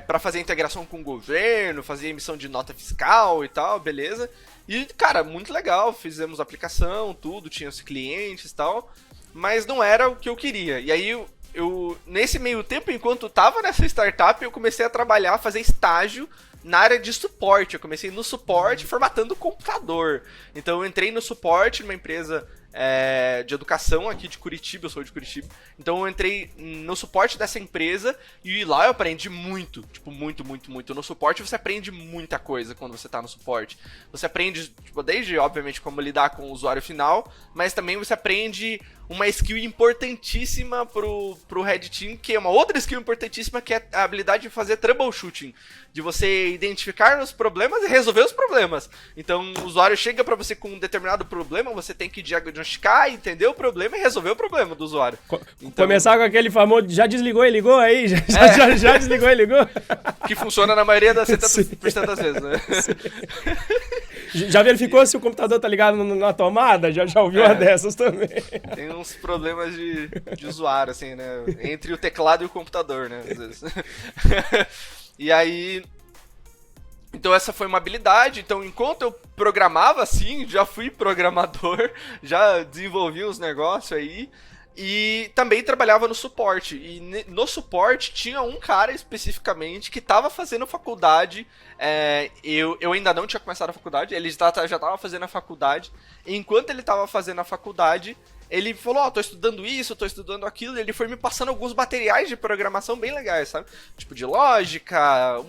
para fazer integração com o governo, fazer emissão de nota fiscal e tal, beleza. E, cara, muito legal, fizemos a aplicação, tudo, tinha os clientes e tal, mas não era o que eu queria. E aí, nesse meio tempo, enquanto eu tava nessa startup, eu comecei a trabalhar, fazer estágio na área de suporte. Eu comecei no suporte formatando computador. Então eu entrei no suporte numa empresa de educação aqui de Curitiba, eu sou de Curitiba. Então eu entrei no suporte dessa empresa e lá eu aprendi muito, tipo, muito. No suporte você aprende muita coisa quando você tá no suporte. Você aprende, tipo, desde, obviamente, como lidar com o usuário final, mas também você aprende uma skill importantíssima pro Red Team, que é uma outra skill importantíssima, que é a habilidade de fazer troubleshooting, de você identificar os problemas e resolver os problemas. Então, o usuário chega para você com um determinado problema, você tem que diagnosticar, entender o problema e resolver o problema do usuário. Então, começar com aquele famoso, já desligou e ligou aí? Já desligou e ligou? Que funciona na maioria das 70% das vezes, né? Já verificou se o computador tá ligado na tomada? Já ouviu uma dessas também. Tem uns problemas de usuário, assim, né? Entre o teclado e o computador, né? Às vezes. E aí... Então essa foi uma habilidade. Então enquanto eu programava, assim, já fui programador, já desenvolvi uns negócios aí. E também trabalhava no suporte. E no suporte tinha um cara especificamente que estava fazendo faculdade. Eu ainda não tinha começado a faculdade, ele já estava fazendo a faculdade. E enquanto ele estava fazendo a faculdade, ele falou, tô estudando isso, tô estudando aquilo. E ele foi me passando alguns materiais de programação bem legais, sabe? Tipo de lógica,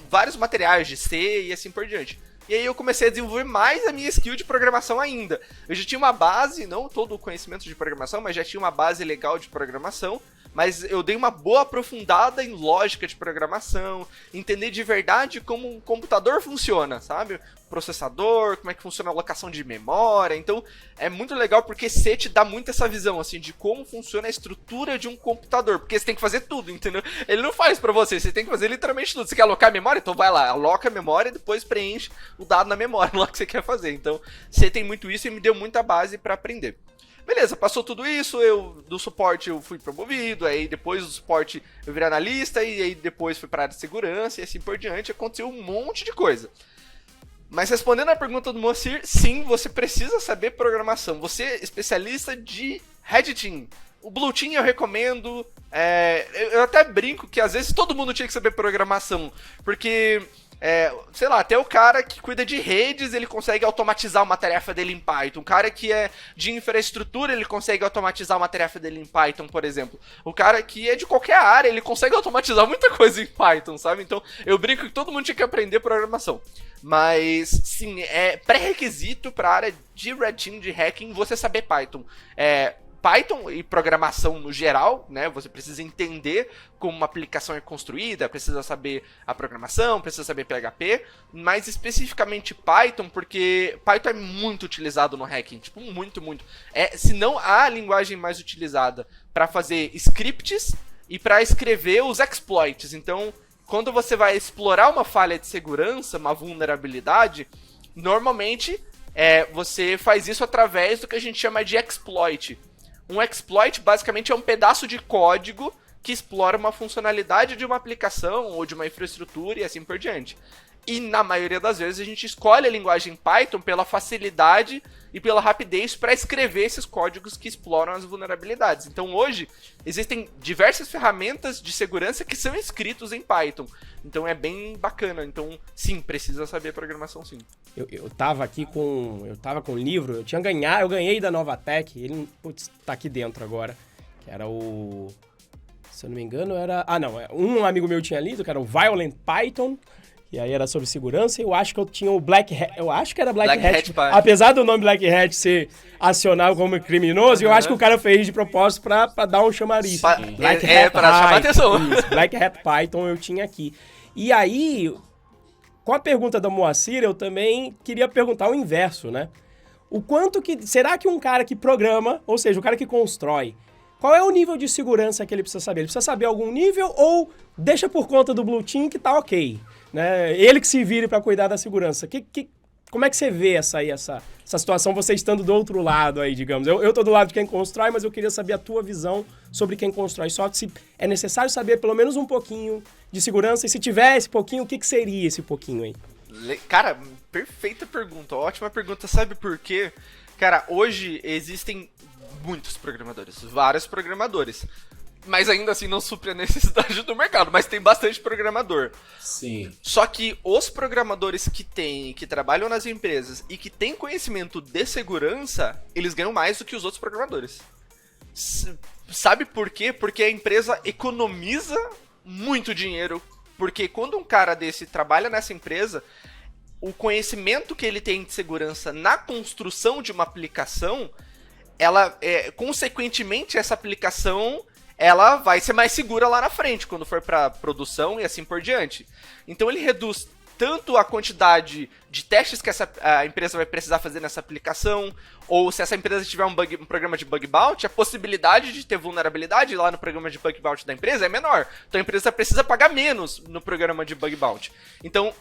vários materiais de C e assim por diante. E aí eu comecei a desenvolver mais a minha skill de programação ainda. Eu já tinha uma base, não todo o conhecimento de programação, mas já tinha uma base legal de programação. Mas eu dei uma boa aprofundada em lógica de programação, entender de verdade como um computador funciona, sabe? Processador, como é que funciona a alocação de memória. Então é muito legal porque C te dá muito essa visão, assim, de como funciona a estrutura de um computador. Porque você tem que fazer tudo, entendeu? Ele não faz pra você tem que fazer literalmente tudo. Você quer alocar a memória? Então vai lá, aloca a memória e depois preenche o dado na memória lá que você quer fazer. Então C tem muito isso e me deu muita base pra aprender. Beleza, passou tudo isso, do suporte eu fui promovido, aí depois do suporte eu virei analista, e aí depois fui para a área de segurança, e assim por diante, aconteceu um monte de coisa. Mas respondendo a pergunta do Moacir, sim, você precisa saber programação. Você é especialista de Red Team. O Blue Team eu recomendo, eu até brinco que às vezes todo mundo tinha que saber programação, porque... sei lá, até o cara que cuida de redes, ele consegue automatizar uma tarefa dele em Python. O cara que é de infraestrutura, ele consegue automatizar uma tarefa dele em Python, por exemplo. O cara que é de qualquer área, ele consegue automatizar muita coisa em Python, sabe? Então, eu brinco que todo mundo tinha que aprender programação. Mas, sim, é pré-requisito para a área de Red Team, de hacking, você saber Python. Python e programação no geral, né? Você precisa entender como uma aplicação é construída, precisa saber a programação, precisa saber PHP, mas especificamente Python, porque Python é muito utilizado no hacking, tipo, muito. Se não a linguagem mais utilizada para fazer scripts e para escrever os exploits. Então, quando você vai explorar uma falha de segurança, uma vulnerabilidade, normalmente você faz isso através do que a gente chama de exploit. Um exploit basicamente é um pedaço de código que explora uma funcionalidade de uma aplicação ou de uma infraestrutura e assim por diante. E na maioria das vezes a gente escolhe a linguagem Python pela facilidade e pela rapidez para escrever esses códigos que exploram as vulnerabilidades. Então hoje existem diversas ferramentas de segurança que são escritos em Python. Então é bem bacana. Então sim, precisa saber programação sim. Eu tava aqui com... Eu tava com um livro, eu ganhei da Novatec, ele, putz, tá aqui dentro agora, que era o... Se eu não me engano era... um amigo meu tinha lido, que era o Violent Python, e aí era sobre segurança, e eu acho que eu tinha o Black Hat, eu acho que era Black Hat, apesar do nome Black Hat ser acionável como criminoso, eu acho que o cara fez de propósito pra dar um chamariz. Black Hat pra chamar atenção. Isso, Black Hat Python eu tinha aqui. E aí, com a pergunta da Moacir, eu também queria perguntar o inverso, né? O quanto que... Será que um cara que programa, ou seja, o cara que constrói, qual é o nível de segurança que ele precisa saber? Ele precisa saber algum nível ou deixa por conta do Blue Team que tá ok? Né? Ele que se vire para cuidar da segurança. Como é que você vê essa situação, você estando do outro lado aí, digamos? Eu tô do lado de quem constrói, mas eu queria saber a tua visão sobre quem constrói software. Se é necessário saber pelo menos um pouquinho de segurança, e se tiver esse pouquinho, o que seria esse pouquinho aí? Cara, perfeita pergunta, ótima pergunta. Sabe por quê? Cara, hoje existem muitos programadores, vários programadores. Mas ainda assim não supre a necessidade do mercado, mas tem bastante programador. Sim. Só que os programadores que trabalham nas empresas e que têm conhecimento de segurança, eles ganham mais do que os outros programadores. Sabe por quê? Porque a empresa economiza muito dinheiro. Porque quando um cara desse trabalha nessa empresa, o conhecimento que ele tem de segurança na construção de uma aplicação, consequentemente, essa aplicação ela vai ser mais segura lá na frente, quando for para produção e assim por diante. Então ele reduz tanto a quantidade de testes que a empresa vai precisar fazer nessa aplicação, ou se essa empresa tiver um programa de bug bounty, a possibilidade de ter vulnerabilidade lá no programa de bug bounty da empresa é menor. Então a empresa precisa pagar menos no programa de bug bounty. Então,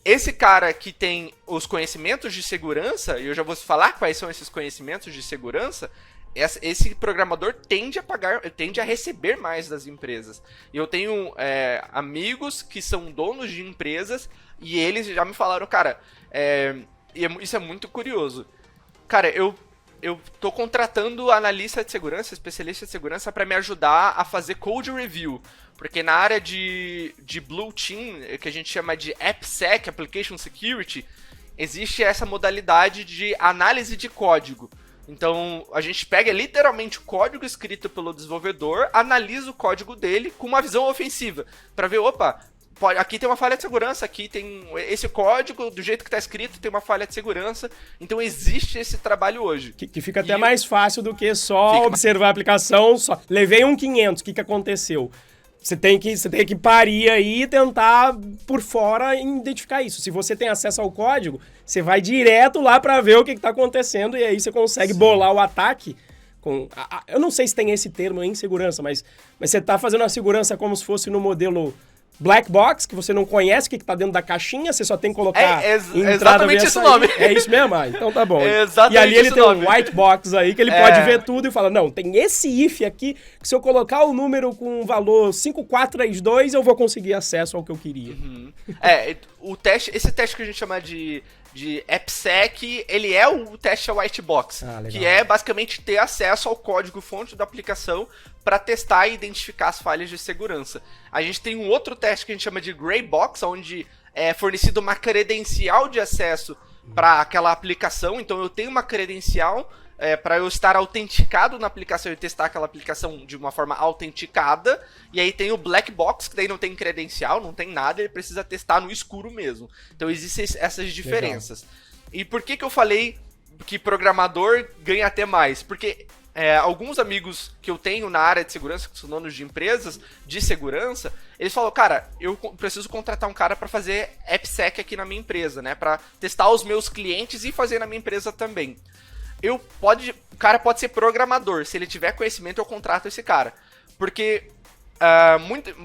esse cara que tem os conhecimentos de segurança, e eu já vou falar quais são esses conhecimentos de segurança, esse programador tende a receber mais das empresas. E eu tenho amigos que são donos de empresas e eles já me falaram, cara, isso é muito curioso. Cara, eu tô contratando analista de segurança, especialista de segurança para me ajudar a fazer code review. Porque na área de Blue Team, que a gente chama de AppSec, Application Security, existe essa modalidade de análise de código. Então, a gente pega literalmente o código escrito pelo desenvolvedor, analisa o código dele com uma visão ofensiva, para ver, aqui tem uma falha de segurança, aqui tem esse código, do jeito que está escrito, tem uma falha de segurança. Então, existe esse trabalho hoje. Que fica até mais fácil do que só observar a aplicação, levei um 500, o que aconteceu? Você tem que parir aí e tentar, por fora, identificar isso. Se você tem acesso ao código, você vai direto lá para ver o que está acontecendo e aí você consegue bolar o ataque. Eu não sei se tem esse termo em segurança, mas você está fazendo a segurança como se fosse no modelo black box, que você não conhece o que está dentro da caixinha, você só tem que colocar exatamente esse nome. É isso mesmo? Então tá bom. Exatamente. E ali ele tem um white box aí, que ele pode ver tudo e fala, não, tem esse if aqui, que se eu colocar o número com um valor 5432, eu vou conseguir acesso ao que eu queria. Uhum. Esse teste que a gente chama de AppSec, ele é o teste white box, que é basicamente ter acesso ao código-fonte da aplicação para testar e identificar as falhas de segurança. A gente tem um outro teste que a gente chama de Gray Box, onde é fornecido uma credencial de acesso para aquela aplicação. Então eu tenho uma credencial para eu estar autenticado na aplicação e testar aquela aplicação de uma forma autenticada. E aí tem o Black Box, que daí não tem credencial, não tem nada, ele precisa testar no escuro mesmo. Então existem essas diferenças. Legal. E por que eu falei que programador ganha até mais? Porque alguns amigos que eu tenho na área de segurança, que são donos de empresas de segurança, eles falam, cara, eu preciso contratar um cara para fazer AppSec aqui na minha empresa, né? Para testar os meus clientes e fazer na minha empresa também. O cara pode ser programador, se ele tiver conhecimento eu contrato esse cara. Porque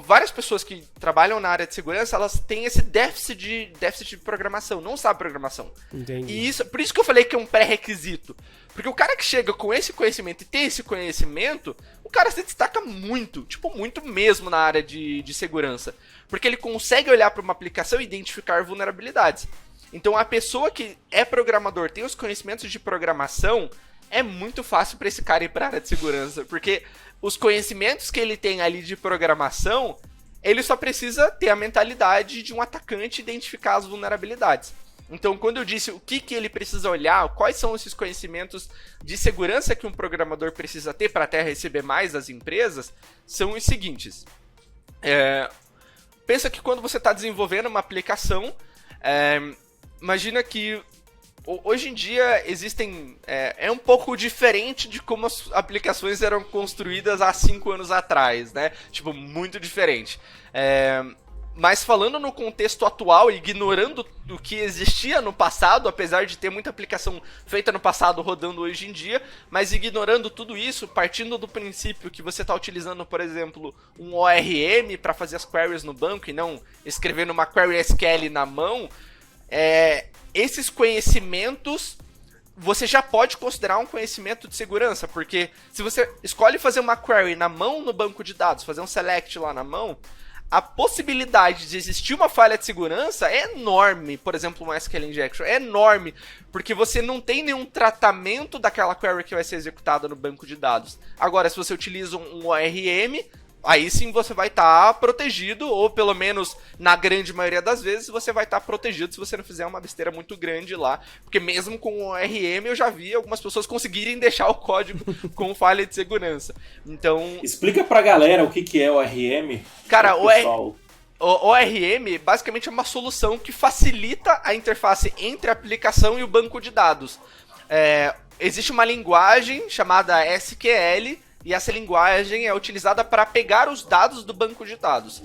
várias pessoas que trabalham na área de segurança, elas têm esse déficit de programação, não sabem programação. Entendi. E por isso que eu falei que é um pré-requisito. Porque o cara que chega com esse conhecimento e tem esse conhecimento, o cara se destaca muito, tipo, muito mesmo na área de segurança. Porque ele consegue olhar para uma aplicação e identificar vulnerabilidades. Então a pessoa que é programador, tem os conhecimentos de programação, é muito fácil para esse cara ir para a área de segurança. Porque os conhecimentos que ele tem ali de programação, ele só precisa ter a mentalidade de um atacante e identificar as vulnerabilidades. Então, quando eu disse o que ele precisa olhar, quais são esses conhecimentos de segurança que um programador precisa ter para até receber mais das empresas, são os seguintes. Pensa que quando você está desenvolvendo uma aplicação, imagina que hoje em dia existem... É um pouco diferente de como as aplicações eram construídas há 5 anos atrás, né? Tipo, muito diferente. Mas falando no contexto atual, ignorando o que existia no passado, apesar de ter muita aplicação feita no passado rodando hoje em dia, mas ignorando tudo isso, partindo do princípio que você está utilizando, por exemplo, um ORM para fazer as queries no banco e não escrevendo uma query SQL na mão, esses conhecimentos você já pode considerar um conhecimento de segurança, porque se você escolhe fazer uma query na mão no banco de dados, fazer um select lá na mão, a possibilidade de existir uma falha de segurança é enorme. Por exemplo, um SQL Injection é enorme, porque você não tem nenhum tratamento daquela query que vai ser executada no banco de dados. Agora, se você utiliza um ORM, aí sim você vai estar protegido, ou pelo menos na grande maioria das vezes você vai estar protegido se você não fizer uma besteira muito grande lá, porque mesmo com o ORM eu já vi algumas pessoas conseguirem deixar o código com falha de segurança. Então, explica pra galera o que é o ORM. Cara, o ORM basicamente é uma solução que facilita a interface entre a aplicação e o banco de dados. Existe uma linguagem chamada SQL, e essa linguagem é utilizada para pegar os dados do banco de dados.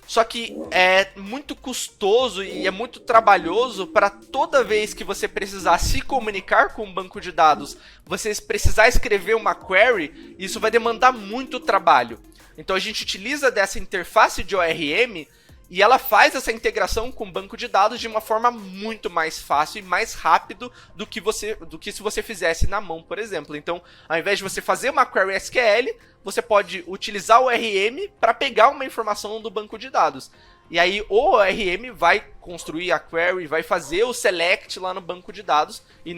Só que é muito custoso e é muito trabalhoso para toda vez que você precisar se comunicar com o banco de dados, você precisar escrever uma query, isso vai demandar muito trabalho. Então a gente utiliza dessa interface de ORM e ela faz essa integração com o banco de dados de uma forma muito mais fácil e mais rápido do que se você fizesse na mão, por exemplo. Então, ao invés de você fazer uma query SQL, você pode utilizar o ORM para pegar uma informação do banco de dados. E aí o ORM vai construir a query, vai fazer o select lá no banco de dados e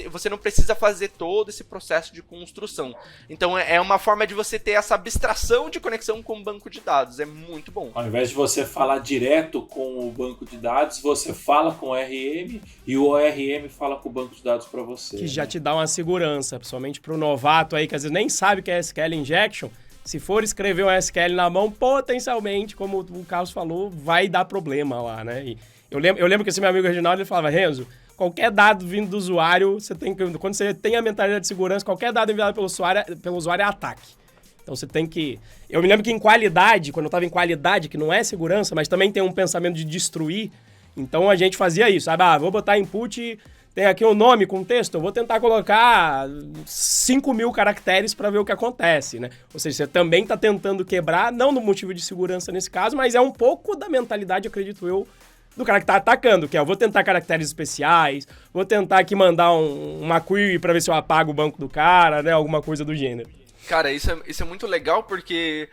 você não precisa fazer todo esse processo de construção. Então é uma forma de você ter essa abstração de conexão com o banco de dados. É muito bom. Ao invés de você falar direto com o banco de dados, você fala com o ORM e o ORM fala com o banco de dados para você. Que já te dá uma segurança, principalmente para o novato aí que às vezes nem sabe o que é SQL Injection. Se for escrever um SQL na mão, potencialmente, como o Carlos falou, vai dar problema lá, né? E eu lembro que esse meu amigo Reginaldo, ele falava, Renzo, qualquer dado vindo do usuário, quando você tem a mentalidade de segurança, qualquer dado enviado pelo usuário é ataque. Então você tem que... Eu me lembro que em qualidade, quando eu estava em qualidade, que não é segurança, mas também tem um pensamento de destruir, então a gente fazia isso, sabe? Vou botar input... Tem aqui um nome com texto, eu vou tentar colocar 5.000 caracteres para ver o que acontece, né? Ou seja, você também está tentando quebrar, não no motivo de segurança nesse caso, mas é um pouco da mentalidade, acredito eu, do cara que está atacando, que é, eu vou tentar caracteres especiais, vou tentar aqui mandar uma query para ver se eu apago o banco do cara, né? Alguma coisa do gênero. Cara, isso é muito legal porque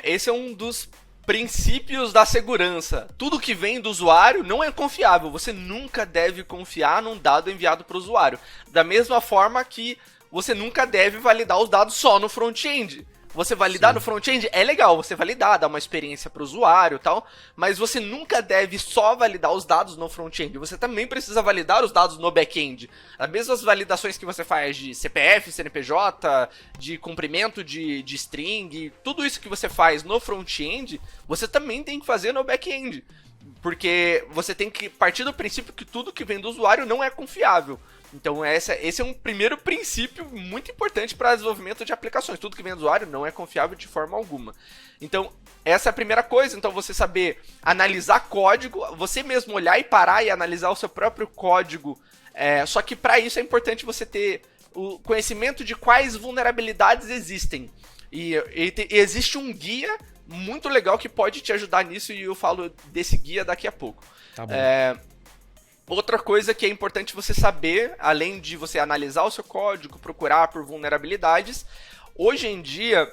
esse é um dos princípios da segurança. Tudo que vem do usuário não é confiável. Você nunca deve confiar num dado enviado para o usuário. Da mesma forma que você nunca deve validar os dados só no front-end. Você validar no front-end é legal, você validar, dar uma experiência para o usuário e tal, mas você nunca deve só validar os dados no front-end. Você também precisa validar os dados no back-end. As mesmas validações que você faz de CPF, CNPJ, de comprimento de string, tudo isso que você faz no front-end, você também tem que fazer no back-end. Porque você tem que partir do princípio que tudo que vem do usuário não é confiável. Então esse é um primeiro princípio muito importante para o desenvolvimento de aplicações. Tudo que vem do usuário não é confiável de forma alguma. Então essa é a primeira coisa. Então você saber analisar código, você mesmo olhar e parar e analisar o seu próprio código. Só que para isso é importante você ter o conhecimento de quais vulnerabilidades existem. E existe um guia muito legal que pode te ajudar nisso e eu falo desse guia daqui a pouco. Tá bom. Outra coisa que é importante você saber, além de você analisar o seu código, procurar por vulnerabilidades, Hoje em dia,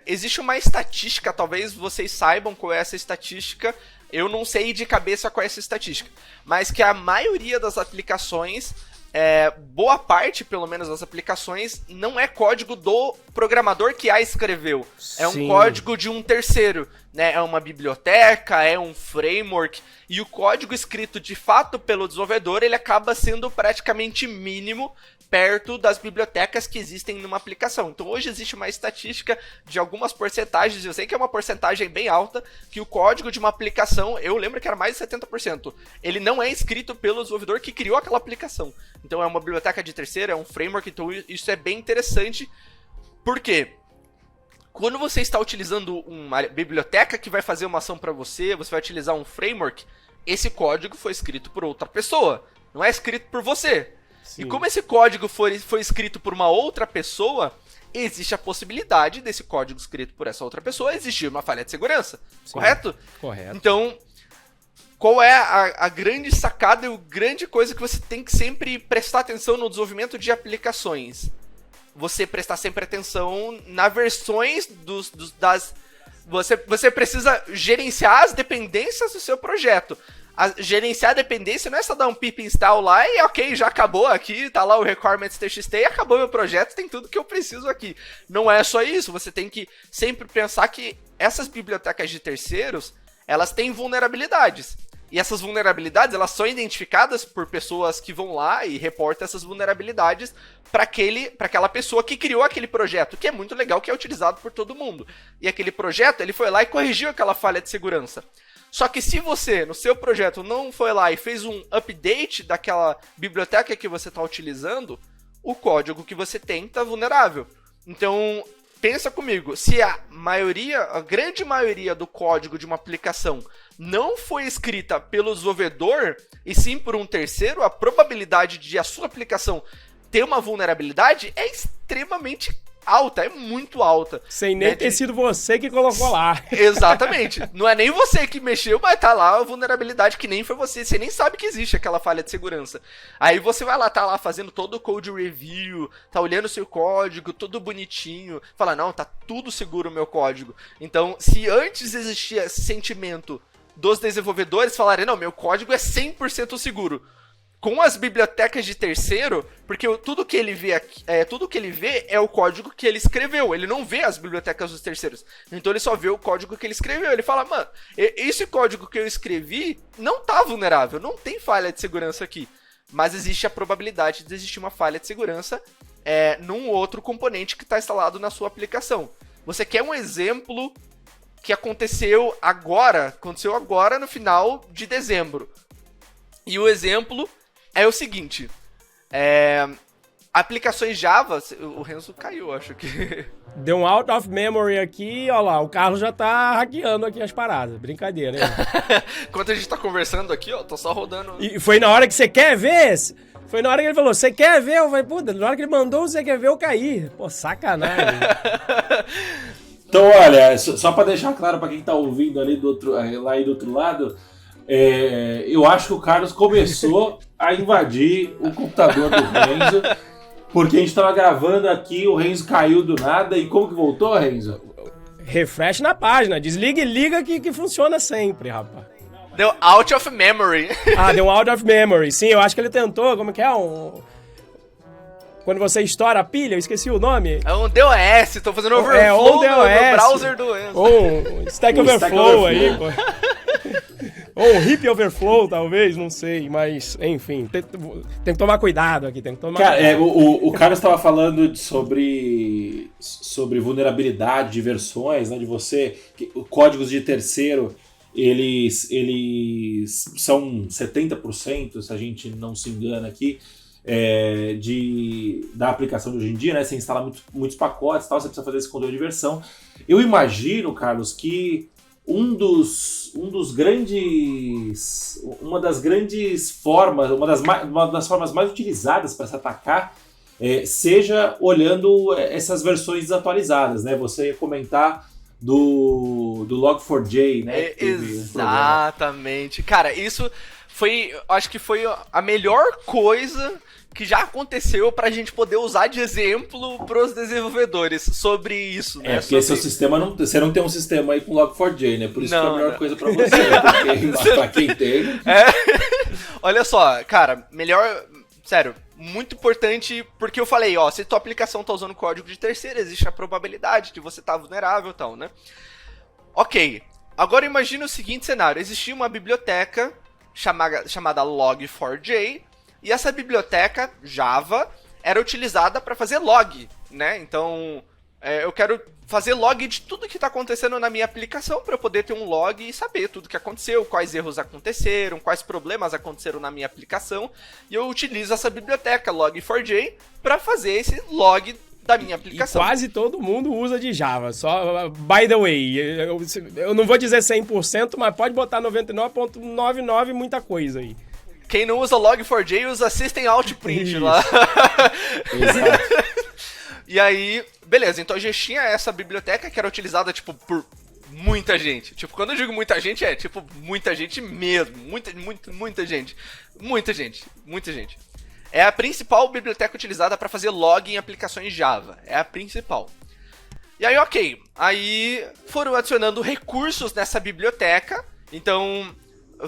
existe uma estatística, talvez vocês saibam qual é essa estatística, eu não sei de cabeça qual é essa estatística, mas que a maioria das aplicações, boa parte, pelo menos, das aplicações, não é código do programador que a escreveu. É um código de um terceiro, né? É uma biblioteca, é um framework, e o código escrito de fato pelo desenvolvedor, ele acaba sendo praticamente mínimo perto das bibliotecas que existem numa aplicação. Então hoje existe uma estatística de algumas porcentagens, eu sei que é uma porcentagem bem alta, que o código de uma aplicação, eu lembro que era mais de 70%, ele não é escrito pelo desenvolvedor que criou aquela aplicação. Então é uma biblioteca de terceiro, é um framework, então isso é bem interessante. Por quê? Quando você está utilizando uma biblioteca que vai fazer uma ação para você vai utilizar um framework, esse código foi escrito por outra pessoa, não é escrito por você. Sim. E como esse código foi escrito por uma outra pessoa, existe a possibilidade desse código escrito por essa outra pessoa existir uma falha de segurança, sim, correto? Correto. Então, qual é a grande sacada e a grande coisa que você tem que sempre prestar atenção no desenvolvimento de aplicações? Você prestar sempre atenção nas versões Você precisa gerenciar as dependências do seu projeto. Gerenciar a dependência não é só dar um pip install lá e ok, já acabou aqui, tá lá o requirements.txt e acabou meu projeto, tem tudo que eu preciso aqui. Não é só isso, você tem que sempre pensar que essas bibliotecas de terceiros, elas têm vulnerabilidades. E essas vulnerabilidades, elas são identificadas por pessoas que vão lá e reportam essas vulnerabilidades para aquela pessoa que criou aquele projeto, que é muito legal, que é utilizado por todo mundo. E aquele projeto, ele foi lá e corrigiu aquela falha de segurança. Só que se você, no seu projeto, não foi lá e fez um update daquela biblioteca que você está utilizando, o código que você tem está vulnerável. Então, pensa comigo, se a grande maioria do código de uma aplicação não foi escrita pelo desenvolvedor, e sim por um terceiro, a probabilidade de a sua aplicação ter uma vulnerabilidade é extremamente alta, é muito alta. Sem nem ter sido você que colocou lá. Exatamente. Não é nem você que mexeu, mas tá lá a vulnerabilidade que nem foi você. Você nem sabe que existe aquela falha de segurança. Aí você vai lá, tá lá fazendo todo o code review, tá olhando o seu código, tudo bonitinho, fala, não, tá tudo seguro o meu código. Então, se antes existia esse sentimento dos desenvolvedores falarem, não, meu código é 100% seguro. Com as bibliotecas de terceiro, porque tudo que ele vê é o código que ele escreveu. Ele não vê as bibliotecas dos terceiros. Então ele só vê o código que ele escreveu. Ele fala, mano, esse código que eu escrevi não tá vulnerável, não tem falha de segurança aqui. Mas existe a probabilidade de existir uma falha de segurança num outro componente que está instalado na sua aplicação. Você quer um exemplo que aconteceu agora no final de dezembro. E o exemplo é o seguinte, aplicações Java, o Renzo caiu, acho que... Deu um out of memory aqui, ó lá, o Carlos já tá hackeando aqui as paradas, brincadeira, hein? Enquanto a gente tá conversando aqui, ó, tô só rodando... E foi na hora que você quer ver? Foi na hora que ele falou, você quer ver? Eu falei, puta, na hora que ele mandou, você quer ver, eu caí. Pô, sacanagem. Então, olha, só pra deixar claro pra quem tá ouvindo ali lá aí do outro lado... eu acho que o Carlos começou a invadir o computador do Renzo, porque a gente tava gravando aqui, o Renzo caiu do nada, e como que voltou, Renzo? Refresh na página, desliga e liga que funciona sempre, rapaz. Deu out of memory. Deu um out of memory, sim, eu acho que ele tentou, como que é, quando você estoura a pilha, eu esqueci o nome. É um DOS, tô fazendo overflow no browser do Enzo. Ou um Stack Overflow aí, pô. Ou um Hip Overflow, talvez, não sei. Mas, enfim, tem que tomar cuidado aqui. Cara, o Carlos estava falando sobre vulnerabilidade de versões, né? De você... Códigos de terceiro, eles são 70%, se a gente não se engana aqui, da aplicação de hoje em dia, né? Você instala muitos pacotes e tal, você precisa fazer esse controle de versão. Eu imagino, Carlos, que uma das formas mais utilizadas para se atacar seja olhando essas versões desatualizadas, né? Você ia comentar do Log4j, né? Exatamente. Cara, isso acho que foi a melhor coisa que já aconteceu pra gente poder usar de exemplo pros desenvolvedores sobre isso, né? Porque seu sistema você não tem um sistema aí com Log4j, né? Por isso que foi a melhor coisa pra você, porque pra quem tem... Olha só, cara, melhor... Sério, muito importante, porque eu falei, ó, se tua aplicação tá usando código de terceiro, existe a probabilidade de você estar vulnerável e tal, né? Ok, agora imagina o seguinte cenário, existia uma biblioteca chamada Log4j, e essa biblioteca Java era utilizada para fazer log, né? Então, eu quero fazer log de tudo que está acontecendo na minha aplicação para eu poder ter um log e saber tudo que aconteceu, quais erros aconteceram, quais problemas aconteceram na minha aplicação. E eu utilizo essa biblioteca Log4j para fazer esse log da minha aplicação. E quase todo mundo usa de Java, só by the way. Eu não vou dizer 100%, mas pode botar 99,99 muita coisa aí. Quem não usa Log4j usa System Out Print lá. Exato. E aí, beleza, então a gente tinha essa biblioteca que era utilizada, tipo, por muita gente. Tipo, quando eu digo muita gente, é tipo muita gente mesmo. Muita gente. Muita gente. É a principal biblioteca utilizada para fazer log em aplicações Java. É a principal. E aí, ok. Aí foram adicionando recursos nessa biblioteca. Então,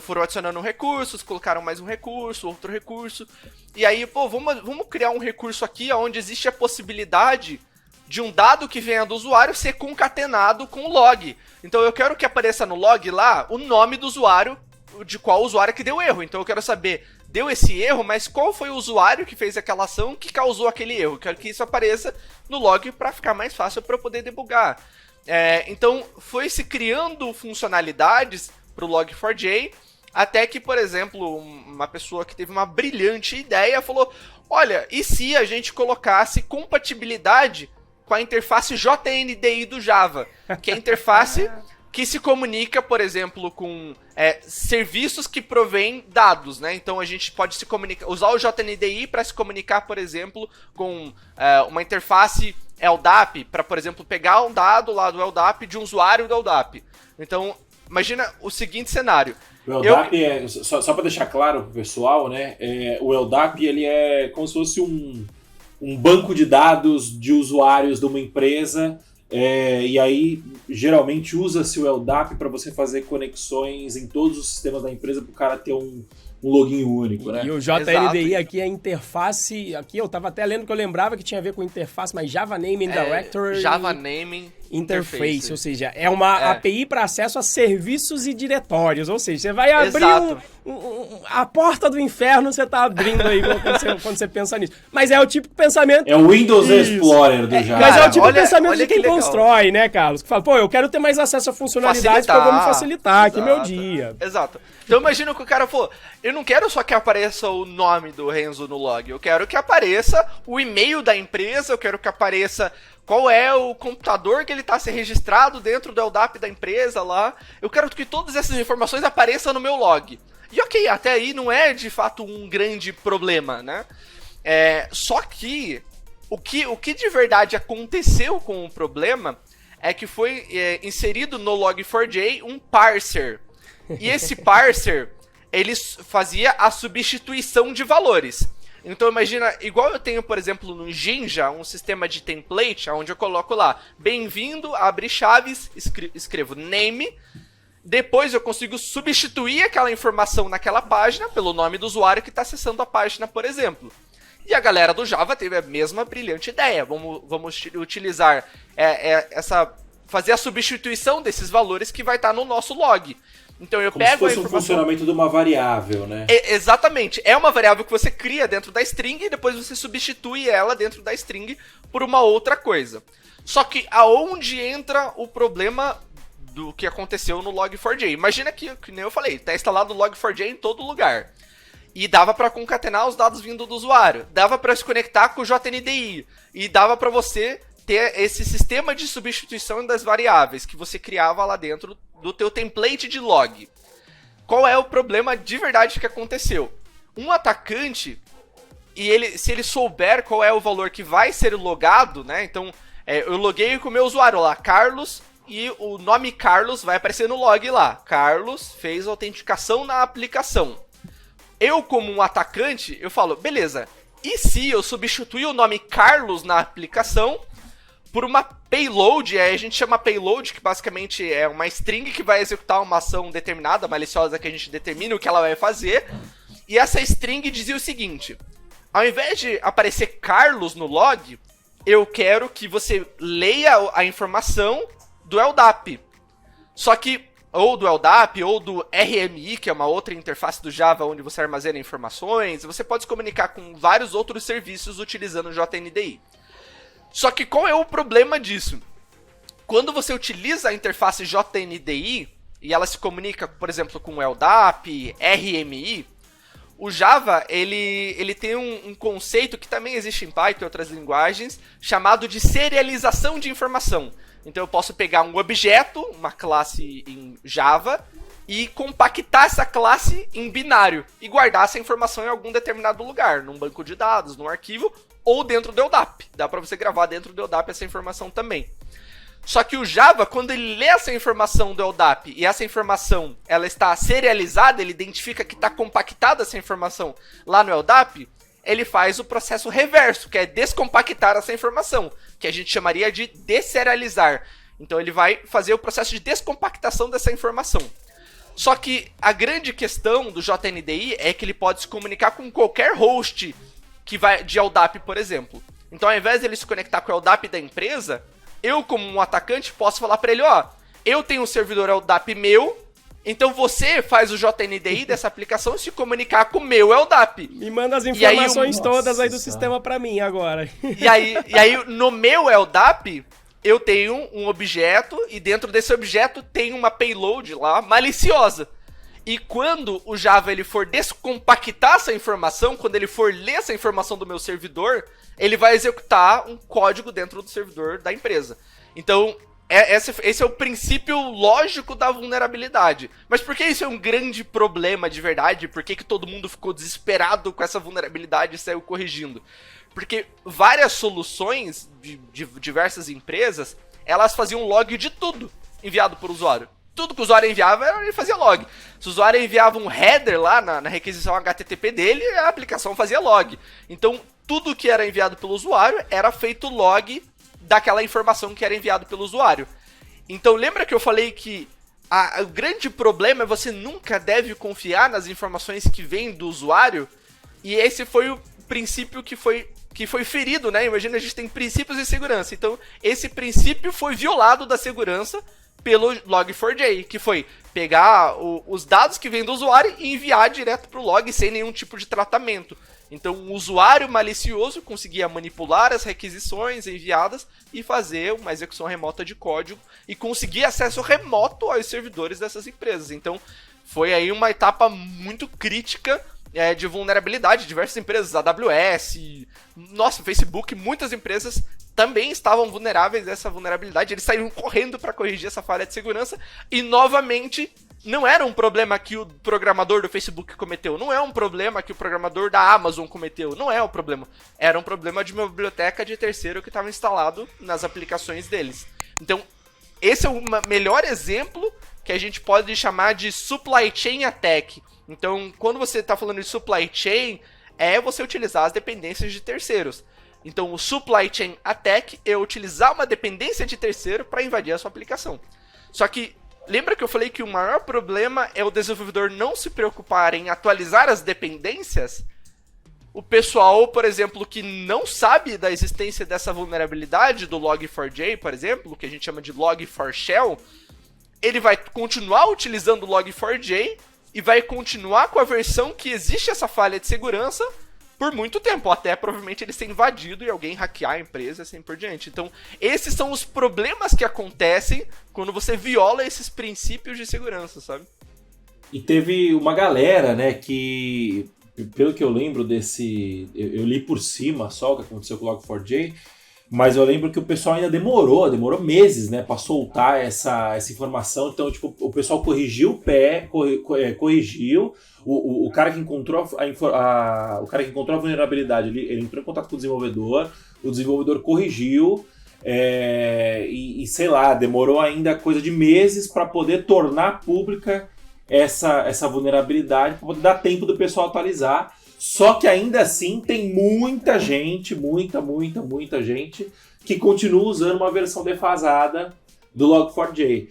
foram adicionando recursos, colocaram mais um recurso, outro recurso. E aí, pô, vamos criar um recurso aqui onde existe a possibilidade de um dado que venha do usuário ser concatenado com o log. Então eu quero que apareça no log lá o nome do usuário, de qual usuário que deu erro. Então eu quero saber, deu esse erro, mas qual foi o usuário que fez aquela ação que causou aquele erro. Eu quero que isso apareça no log para ficar mais fácil para eu poder debugar. Então foi se criando funcionalidades para o Log4j, até que, por exemplo, uma pessoa que teve uma brilhante ideia falou, olha, e se a gente colocasse compatibilidade com a interface JNDI do Java, que é a interface que se comunica, por exemplo, com serviços que provêm dados, né? Então a gente pode se comunicar, usar o JNDI para se comunicar, por exemplo, com uma interface LDAP, para, por exemplo, pegar um dado lá do LDAP de um usuário do LDAP. Então, imagina o seguinte cenário. O LDAP só para deixar claro pro pessoal, né? O LDAP ele é como se fosse um banco de dados de usuários de uma empresa. E aí, geralmente, usa-se o LDAP para você fazer conexões em todos os sistemas da empresa para o cara ter um login único, né? E o JNDI aqui é a interface... Aqui eu tava até lendo que eu lembrava que tinha a ver com interface, mas Java Naming Directory... Java Naming Interface, ou seja, é uma API para acesso a serviços e diretórios, ou seja, você vai abrir a porta do inferno, você tá abrindo aí quando você pensa nisso. Mas é o tipo de pensamento... É o Windows Explorer do Java. Mas é o tipo de pensamento de quem constrói, né, Carlos? Que fala, pô, eu quero ter mais acesso a funcionalidades porque eu vou me facilitar aqui meu dia. Exato. Então imagina que o cara falou, eu não quero só que apareça o nome do Renzo no log, eu quero que apareça o e-mail da empresa, eu quero que apareça qual é o computador que ele está se registrado dentro do LDAP da empresa lá. Eu quero que todas essas informações apareçam no meu log. E ok, até aí não é de fato um grande problema, né? Só que o que de verdade aconteceu com o problema é que foi inserido no Log4j um parser. E esse parser, ele fazia a substituição de valores. Então imagina, igual eu tenho, por exemplo, no Jinja, um sistema de template, onde eu coloco lá, bem-vindo, abre chaves, escrevo name, depois eu consigo substituir aquela informação naquela página pelo nome do usuário que está acessando a página, por exemplo. E a galera do Java teve a mesma brilhante ideia, vamos utilizar fazer a substituição desses valores que vai estar no nosso log. Então eu como pego se fosse a informação... um funcionamento de uma variável, né? Exatamente. É uma variável que você cria dentro da string e depois você substitui ela dentro da string por uma outra coisa. Só que aonde entra o problema do que aconteceu no Log4j? Imagina que nem eu falei, tá instalado o Log4j em todo lugar. E dava para concatenar os dados vindo do usuário. Dava para se conectar com o JNDI. E dava para você ter esse sistema de substituição das variáveis que você criava lá dentro do teu template de log. Qual é o problema de verdade que aconteceu? Um atacante, se ele souber qual é o valor que vai ser logado, né? Então, eu loguei com o meu usuário lá, Carlos, e o nome Carlos vai aparecer no log lá. Carlos fez autenticação na aplicação. eu como um atacante, eu falo, beleza, e se eu substituir o nome Carlos na aplicação por uma payload, aí a gente chama payload, que basicamente é uma string que vai executar uma ação determinada, maliciosa, que a gente determina o que ela vai fazer, e essa string dizia o seguinte, ao invés de aparecer Carlos no log, eu quero que você leia a informação do LDAP. Só que, ou do LDAP, ou do RMI, que é uma outra interface do Java onde você armazena informações, você pode se comunicar com vários outros serviços utilizando o JNDI. Só que qual é o problema disso? Quando você utiliza a interface JNDI, e ela se comunica, por exemplo, com LDAP, RMI, o Java, ele tem um conceito que também existe em Python e outras linguagens, chamado de serialização de informação. Então eu posso pegar um objeto, uma classe em Java, e compactar essa classe em binário, e guardar essa informação em algum determinado lugar, num banco de dados, num arquivo, ou dentro do LDAP. Dá para você gravar dentro do LDAP essa informação também. Só que o Java, quando ele lê essa informação do LDAP e essa informação ela está serializada, ele identifica que está compactada essa informação lá no LDAP, ele faz o processo reverso, que é descompactar essa informação, que a gente chamaria de deserializar. Então ele vai fazer o processo de descompactação dessa informação. Só que a grande questão do JNDI é que ele pode se comunicar com qualquer host que vai de LDAP, por exemplo. Então ao invés de ele se conectar com o LDAP da empresa, eu, como um atacante, posso falar para ele, ó, eu tenho um servidor LDAP meu, então você faz o JNDI dessa aplicação e se comunicar com o meu LDAP. Me manda as informações todas aí do Nossa. sistema para mim agora. E aí, no meu LDAP, eu tenho um objeto e dentro desse objeto tem uma payload lá, maliciosa. E quando o Java ele for descompactar essa informação, quando ele for ler essa informação do meu servidor, ele vai executar um código dentro do servidor da empresa. Então, esse é o princípio lógico da vulnerabilidade. Mas por que isso é um grande problema de verdade? Por que todo mundo ficou desesperado com essa vulnerabilidade e saiu corrigindo? Porque várias soluções de diversas empresas, elas faziam log de tudo enviado por usuário. Tudo que o usuário enviava, ele fazia log. Se o usuário enviava um header lá na requisição HTTP dele, a aplicação fazia log. Então, tudo que era enviado pelo usuário era feito log daquela informação que era enviado pelo usuário. Então, lembra que eu falei que o grande problema é você nunca deve confiar nas informações que vêm do usuário? E esse foi o princípio que foi ferido, né? Imagina, a gente tem princípios de segurança. Então, esse princípio foi violado da segurança pelo Log4j, que foi pegar os dados que vêm do usuário e enviar direto para o log sem nenhum tipo de tratamento. Então, o usuário malicioso conseguia manipular as requisições enviadas e fazer uma execução remota de código e conseguir acesso remoto aos servidores dessas empresas. Então, foi aí uma etapa muito crítica de vulnerabilidade. Diversas empresas, AWS, nossa, Facebook, muitas empresas também estavam vulneráveis a essa vulnerabilidade. Eles saíram correndo para corrigir essa falha de segurança e, novamente, não era um problema que o programador do Facebook cometeu, não é um problema que o programador da Amazon cometeu, não é o problema. Era um problema de uma biblioteca de terceiro que estava instalado nas aplicações deles. Então, esse é o melhor exemplo que a gente pode chamar de supply chain attack. Então, quando você está falando de supply chain, é você utilizar as dependências de terceiros. Então, o supply chain attack é utilizar uma dependência de terceiro para invadir a sua aplicação. Só que, lembra que eu falei que o maior problema é o desenvolvedor não se preocupar em atualizar as dependências? O pessoal, por exemplo, que não sabe da existência dessa vulnerabilidade do Log4j, por exemplo, que a gente chama de Log4Shell, ele vai continuar utilizando o Log4j e vai continuar com a versão que existe essa falha de segurança por muito tempo, até provavelmente ele ser invadido e alguém hackear a empresa e assim por diante. Então, esses são os problemas que acontecem quando você viola esses princípios de segurança, sabe? E teve uma galera, né, que, pelo que eu lembro desse... Eu li por cima só o que aconteceu com o Log4j, mas eu lembro que o pessoal ainda demorou meses, né, pra soltar essa informação. Então, tipo, o pessoal corrigiu o pé, corrigiu. O cara que encontrou o cara que encontrou a vulnerabilidade, ele entrou em contato com o desenvolvedor corrigiu, e sei lá, demorou ainda coisa de meses para poder tornar pública essa vulnerabilidade para poder dar tempo do pessoal atualizar. Só que ainda assim tem muita gente, muita gente que continua usando uma versão defasada do Log4j.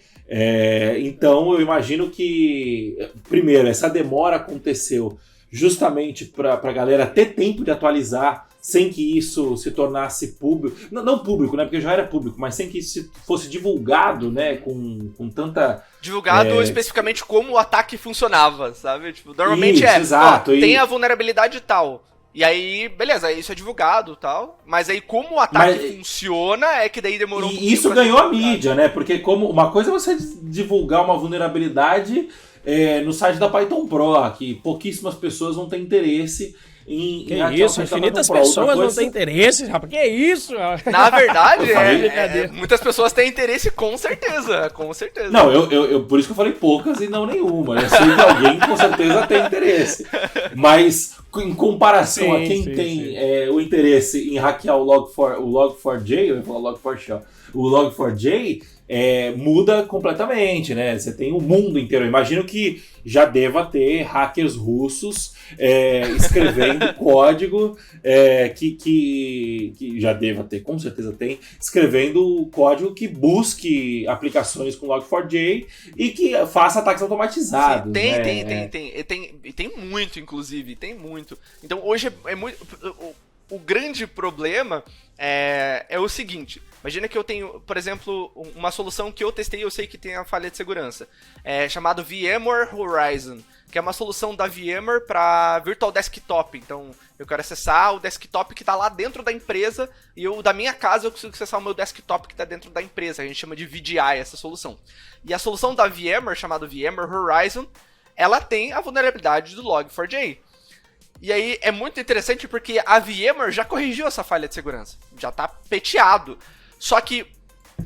Então eu imagino que, primeiro, essa demora aconteceu justamente para a galera ter tempo de atualizar sem que isso se tornasse público. Não público, né? Porque já era público, mas sem que isso fosse divulgado, né? Com tanta... Divulgado especificamente como o ataque funcionava, sabe? Tipo, normalmente isso, exato. Tem a vulnerabilidade tal. E aí, beleza, isso é divulgado e tal. Mas aí, como o ataque funciona, é que daí demorou um pouquinho. E isso ganhou a mídia, né? Porque como uma coisa é você divulgar uma vulnerabilidade no site da Python Pro, que pouquíssimas pessoas vão ter interesse em... Que isso, infinitas pessoas não têm interesse, rapaz. Que isso? Na verdade, muitas pessoas têm interesse, com certeza. Com certeza. Não, eu por isso que eu falei poucas e não nenhuma. Eu sei que alguém com certeza tem interesse. Mas em comparação a quem tem o interesse em hackear o Log4j, eu ia falar Log4Shell, o Log4j muda completamente, né? Você tem o mundo inteiro. Eu imagino que já deva ter hackers russos escrevendo código que já deva ter, com certeza tem, escrevendo código que busque aplicações com Log4j e que faça ataques automatizados. Sim, tem muito, inclusive, tem muito. Então hoje é muito... O grande problema é o seguinte: imagina que eu tenho, por exemplo, uma solução que eu testei e eu sei que tem a falha de segurança, chamado VMware Horizon, que é uma solução da VMware para Virtual Desktop. Então, eu quero acessar o desktop que está lá dentro da empresa e da minha casa eu consigo acessar o meu desktop que está dentro da empresa. A gente chama de VDI essa solução. E a solução da VMware, chamada VMware Horizon, ela tem a vulnerabilidade do Log4j. E aí é muito interessante porque a VMware já corrigiu essa falha de segurança. Já tá peteado. Só que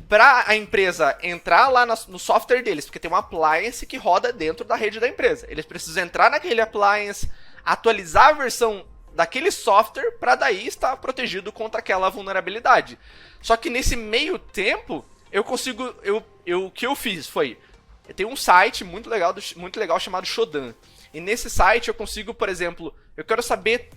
para a empresa entrar lá no software deles, porque tem um appliance que roda dentro da rede da empresa, eles precisam entrar naquele appliance, atualizar a versão daquele software para daí estar protegido contra aquela vulnerabilidade. Só que nesse meio tempo, o que eu fiz foi... Eu tenho um site muito legal chamado Shodan. E nesse site eu consigo, por exemplo, eu quero saber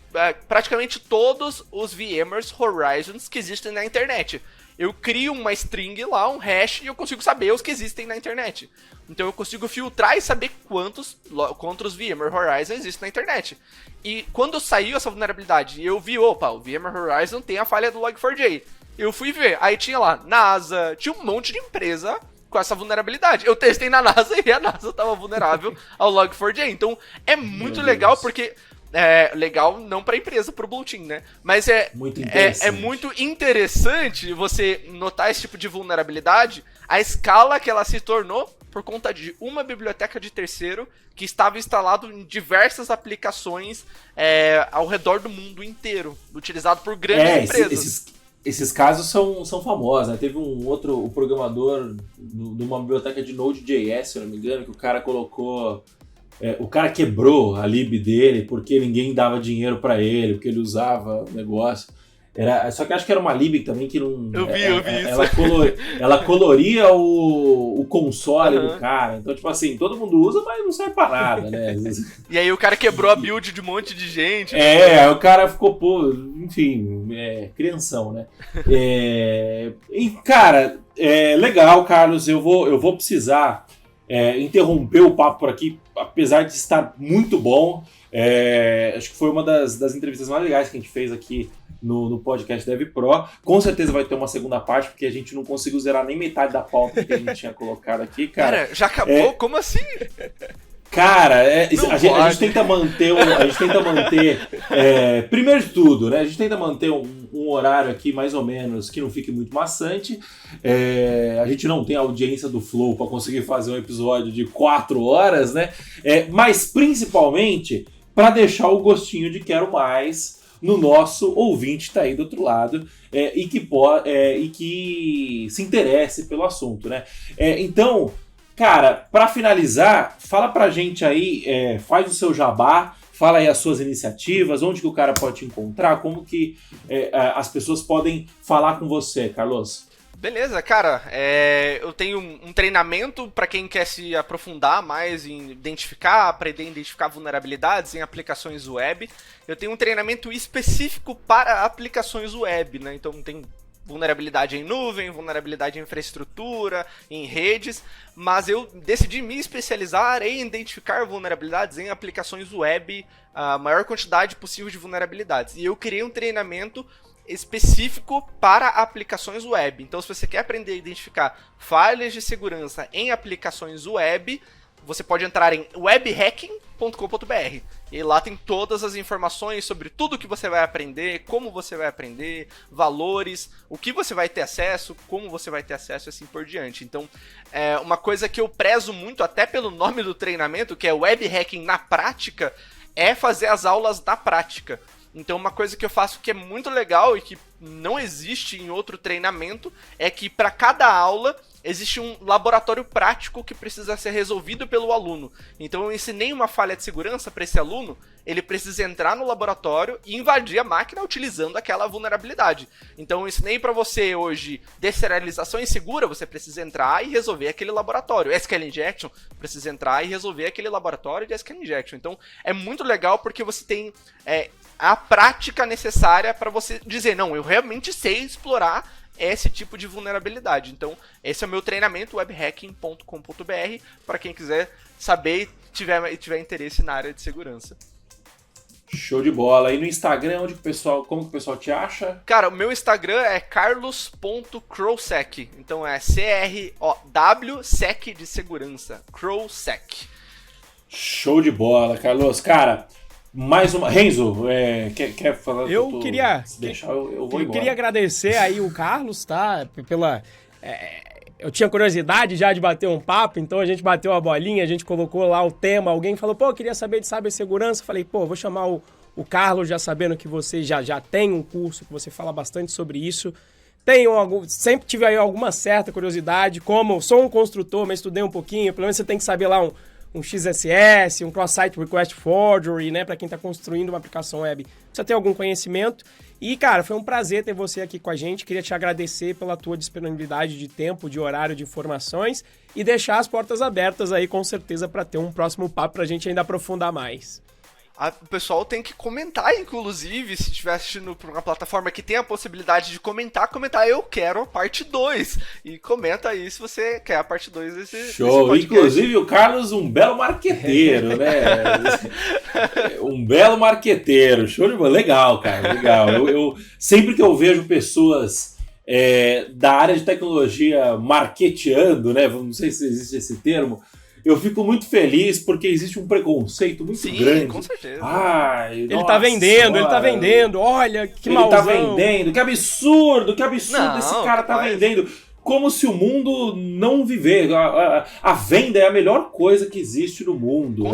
praticamente todos os VMwares Horizons que existem na internet. Eu crio uma string lá, um hash, e eu consigo saber os que existem na internet. Então eu consigo filtrar e saber quantos VMware Horizon existem na internet. E quando saiu essa vulnerabilidade, eu vi, o VMware Horizon tem a falha do Log4j. Eu fui ver, aí tinha lá NASA, tinha um monte de empresa com essa vulnerabilidade. Eu testei na NASA e a NASA estava vulnerável ao Log4j. Então é muito legal porque... legal não para a empresa, para o Blue Team, né? Mas é muito interessante você notar esse tipo de vulnerabilidade, a escala que ela se tornou por conta de uma biblioteca de terceiro que estava instalado em diversas aplicações ao redor do mundo inteiro, utilizado por grandes empresas. Esses casos são famosos, né? Teve o programador de uma biblioteca de Node.js, se eu não me engano, que o cara colocou... o cara quebrou a lib dele porque ninguém dava dinheiro pra ele, porque ele usava o negócio. Só que acho que era uma lib também que não... Eu vi isso. Ela coloria o console do cara. Então, tipo assim, todo mundo usa, mas não serve pra nada, né? E aí o cara quebrou a build de um monte de gente. Aí o cara ficou, enfim, crianção, né? E, cara, legal, Carlos, eu vou precisar interromper o papo por aqui, apesar de estar muito bom. Acho que foi uma das entrevistas mais legais que a gente fez aqui no podcast Dev Pro. Com certeza vai ter uma segunda parte, porque a gente não conseguiu zerar nem metade da pauta que a gente tinha colocado aqui, cara. Já acabou? Como assim? Cara, a gente tenta manter primeiro de tudo, né? A gente tenta manter um horário aqui mais ou menos que não fique muito maçante. A gente não tem a audiência do Flow para conseguir fazer um episódio de 4 horas, né? Mas principalmente para deixar o gostinho de quero mais no nosso ouvinte que tá aí do outro lado e que se interesse pelo assunto, né? Então, cara, para finalizar, fala pra gente aí, faz o seu jabá, fala aí as suas iniciativas, onde que o cara pode te encontrar, como que as pessoas podem falar com você, Carlos? Beleza, cara, eu tenho um treinamento para quem quer se aprofundar mais em aprender a identificar vulnerabilidades em aplicações web. Eu tenho um treinamento específico para aplicações web, né? Então tem vulnerabilidade em nuvem, vulnerabilidade em infraestrutura, em redes, mas eu decidi me especializar em identificar vulnerabilidades em aplicações web, a maior quantidade possível de vulnerabilidades. E eu criei um treinamento específico para aplicações web. Então, se você quer aprender a identificar falhas de segurança em aplicações web, você pode entrar em webhacking.com.br. E lá tem todas as informações sobre tudo que você vai aprender, como você vai aprender, valores, o que você vai ter acesso, como você vai ter acesso e assim por diante. Então, uma coisa que eu prezo muito, até pelo nome do treinamento, que é Web Hacking na prática, é fazer as aulas na prática. Então, uma coisa que eu faço que é muito legal e que não existe em outro treinamento é que para cada aula existe um laboratório prático que precisa ser resolvido pelo aluno. Então, eu ensinei uma falha de segurança para esse aluno, ele precisa entrar no laboratório e invadir a máquina utilizando aquela vulnerabilidade. Então, eu ensinei para você hoje deserialização insegura, você precisa entrar e resolver aquele laboratório. SQL Injection, precisa entrar e resolver aquele laboratório de SQL Injection. Então, é muito legal porque você tem a prática necessária para você dizer, não, eu realmente sei explorar esse tipo de vulnerabilidade. Então, esse é o meu treinamento, webhacking.com.br, para quem quiser saber e tiver interesse na área de segurança. Show de bola. E no Instagram, como que o pessoal te acha? Cara, o meu Instagram é carlos.crowsec. Então é CROW sec de segurança. Crowsec. Show de bola, Carlos. Cara, mais uma. Renzo, quer falar? Eu queria. Se deixar, eu vou embora. Queria agradecer aí o Carlos, tá? Pela. Eu tinha curiosidade já de bater um papo, então a gente bateu a bolinha, a gente colocou lá o tema, alguém falou, eu queria saber de cibersegurança, falei, vou chamar o Carlos, já sabendo que você já tem um curso, que você fala bastante sobre isso. Sempre tive aí alguma certa curiosidade, como sou um construtor, mas estudei um pouquinho, pelo menos você tem que saber lá um XSS, um Cross-Site Request Forgery, né, para quem está construindo uma aplicação web. Você tem algum conhecimento? E, cara, foi um prazer ter você aqui com a gente. Queria te agradecer pela tua disponibilidade de tempo, de horário, de informações e deixar as portas abertas aí, com certeza, para ter um próximo papo para a gente ainda aprofundar mais. O pessoal tem que comentar, inclusive, se estiver assistindo por uma plataforma que tem a possibilidade de comentar, eu quero a parte 2. E comenta aí se você quer a parte 2 desse Show! Desse Inclusive o Carlos, um belo marqueteiro, né? Um belo marqueteiro. Show de bola. Legal, cara, legal. Eu sempre que eu vejo pessoas da área de tecnologia marqueteando, né? Não sei se existe esse termo. Eu fico muito feliz porque existe um preconceito muito grande. Sim, com certeza. Ele tá vendendo, olha, que malzão. Ele tá vendendo, que absurdo esse cara tá vendendo. Como se o mundo não viver. A venda é a melhor coisa que existe no mundo.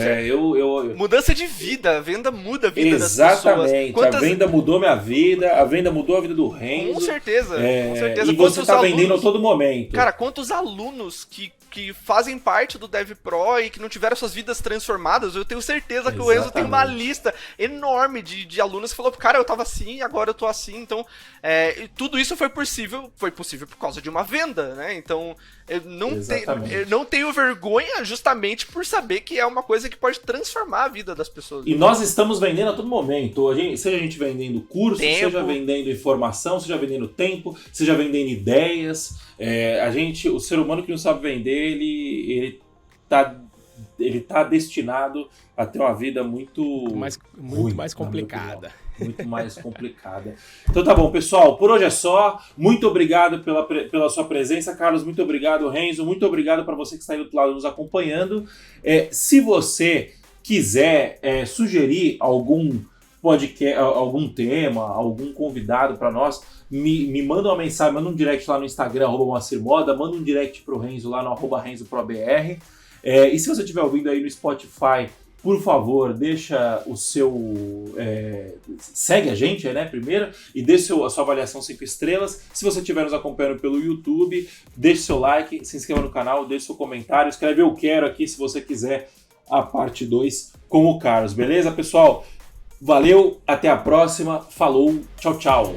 Mudança de vida, a venda muda a vida das pessoas. Exatamente, a venda mudou minha vida, a venda mudou a vida do Renzo. Com certeza, com certeza. E você tá vendendo a todo momento. Cara, quantos alunos que fazem parte do DevPro e que não tiveram suas vidas transformadas, eu tenho certeza que o Renzo tem uma lista enorme de alunos que falou, cara, eu tava assim, agora eu tô assim, então tudo isso foi possível por causa de uma venda, né? Então eu não tenho vergonha justamente por saber que é uma coisa que pode transformar a vida das pessoas. E nós estamos vendendo a todo momento, seja a gente vendendo curso, seja vendendo informação, seja vendendo tempo, seja vendendo ideias. O ser humano que não sabe vender, ele tá destinado a ter uma vida muito mais complicada. Muito mais complicada. Então tá bom, pessoal, por hoje é só. Muito obrigado pela sua presença, Carlos. Muito obrigado, Renzo. Muito obrigado para você que está aí do outro lado nos acompanhando. Se você quiser sugerir algum podcast, algum tema, algum convidado para nós, me manda uma mensagem, manda um direct lá no Instagram, @MoacirModa, manda um direct pro Renzo lá no @RenzoProBR. E se você estiver ouvindo aí no Spotify, por favor, deixa o seu... segue a gente, né, primeiro, e deixa a sua avaliação 5 estrelas. Se você estiver nos acompanhando pelo YouTube, deixe seu like, se inscreva no canal, deixe seu comentário, escreve eu quero aqui se você quiser a parte 2 com o Carlos, beleza, pessoal? Valeu, até a próxima, falou, tchau, tchau!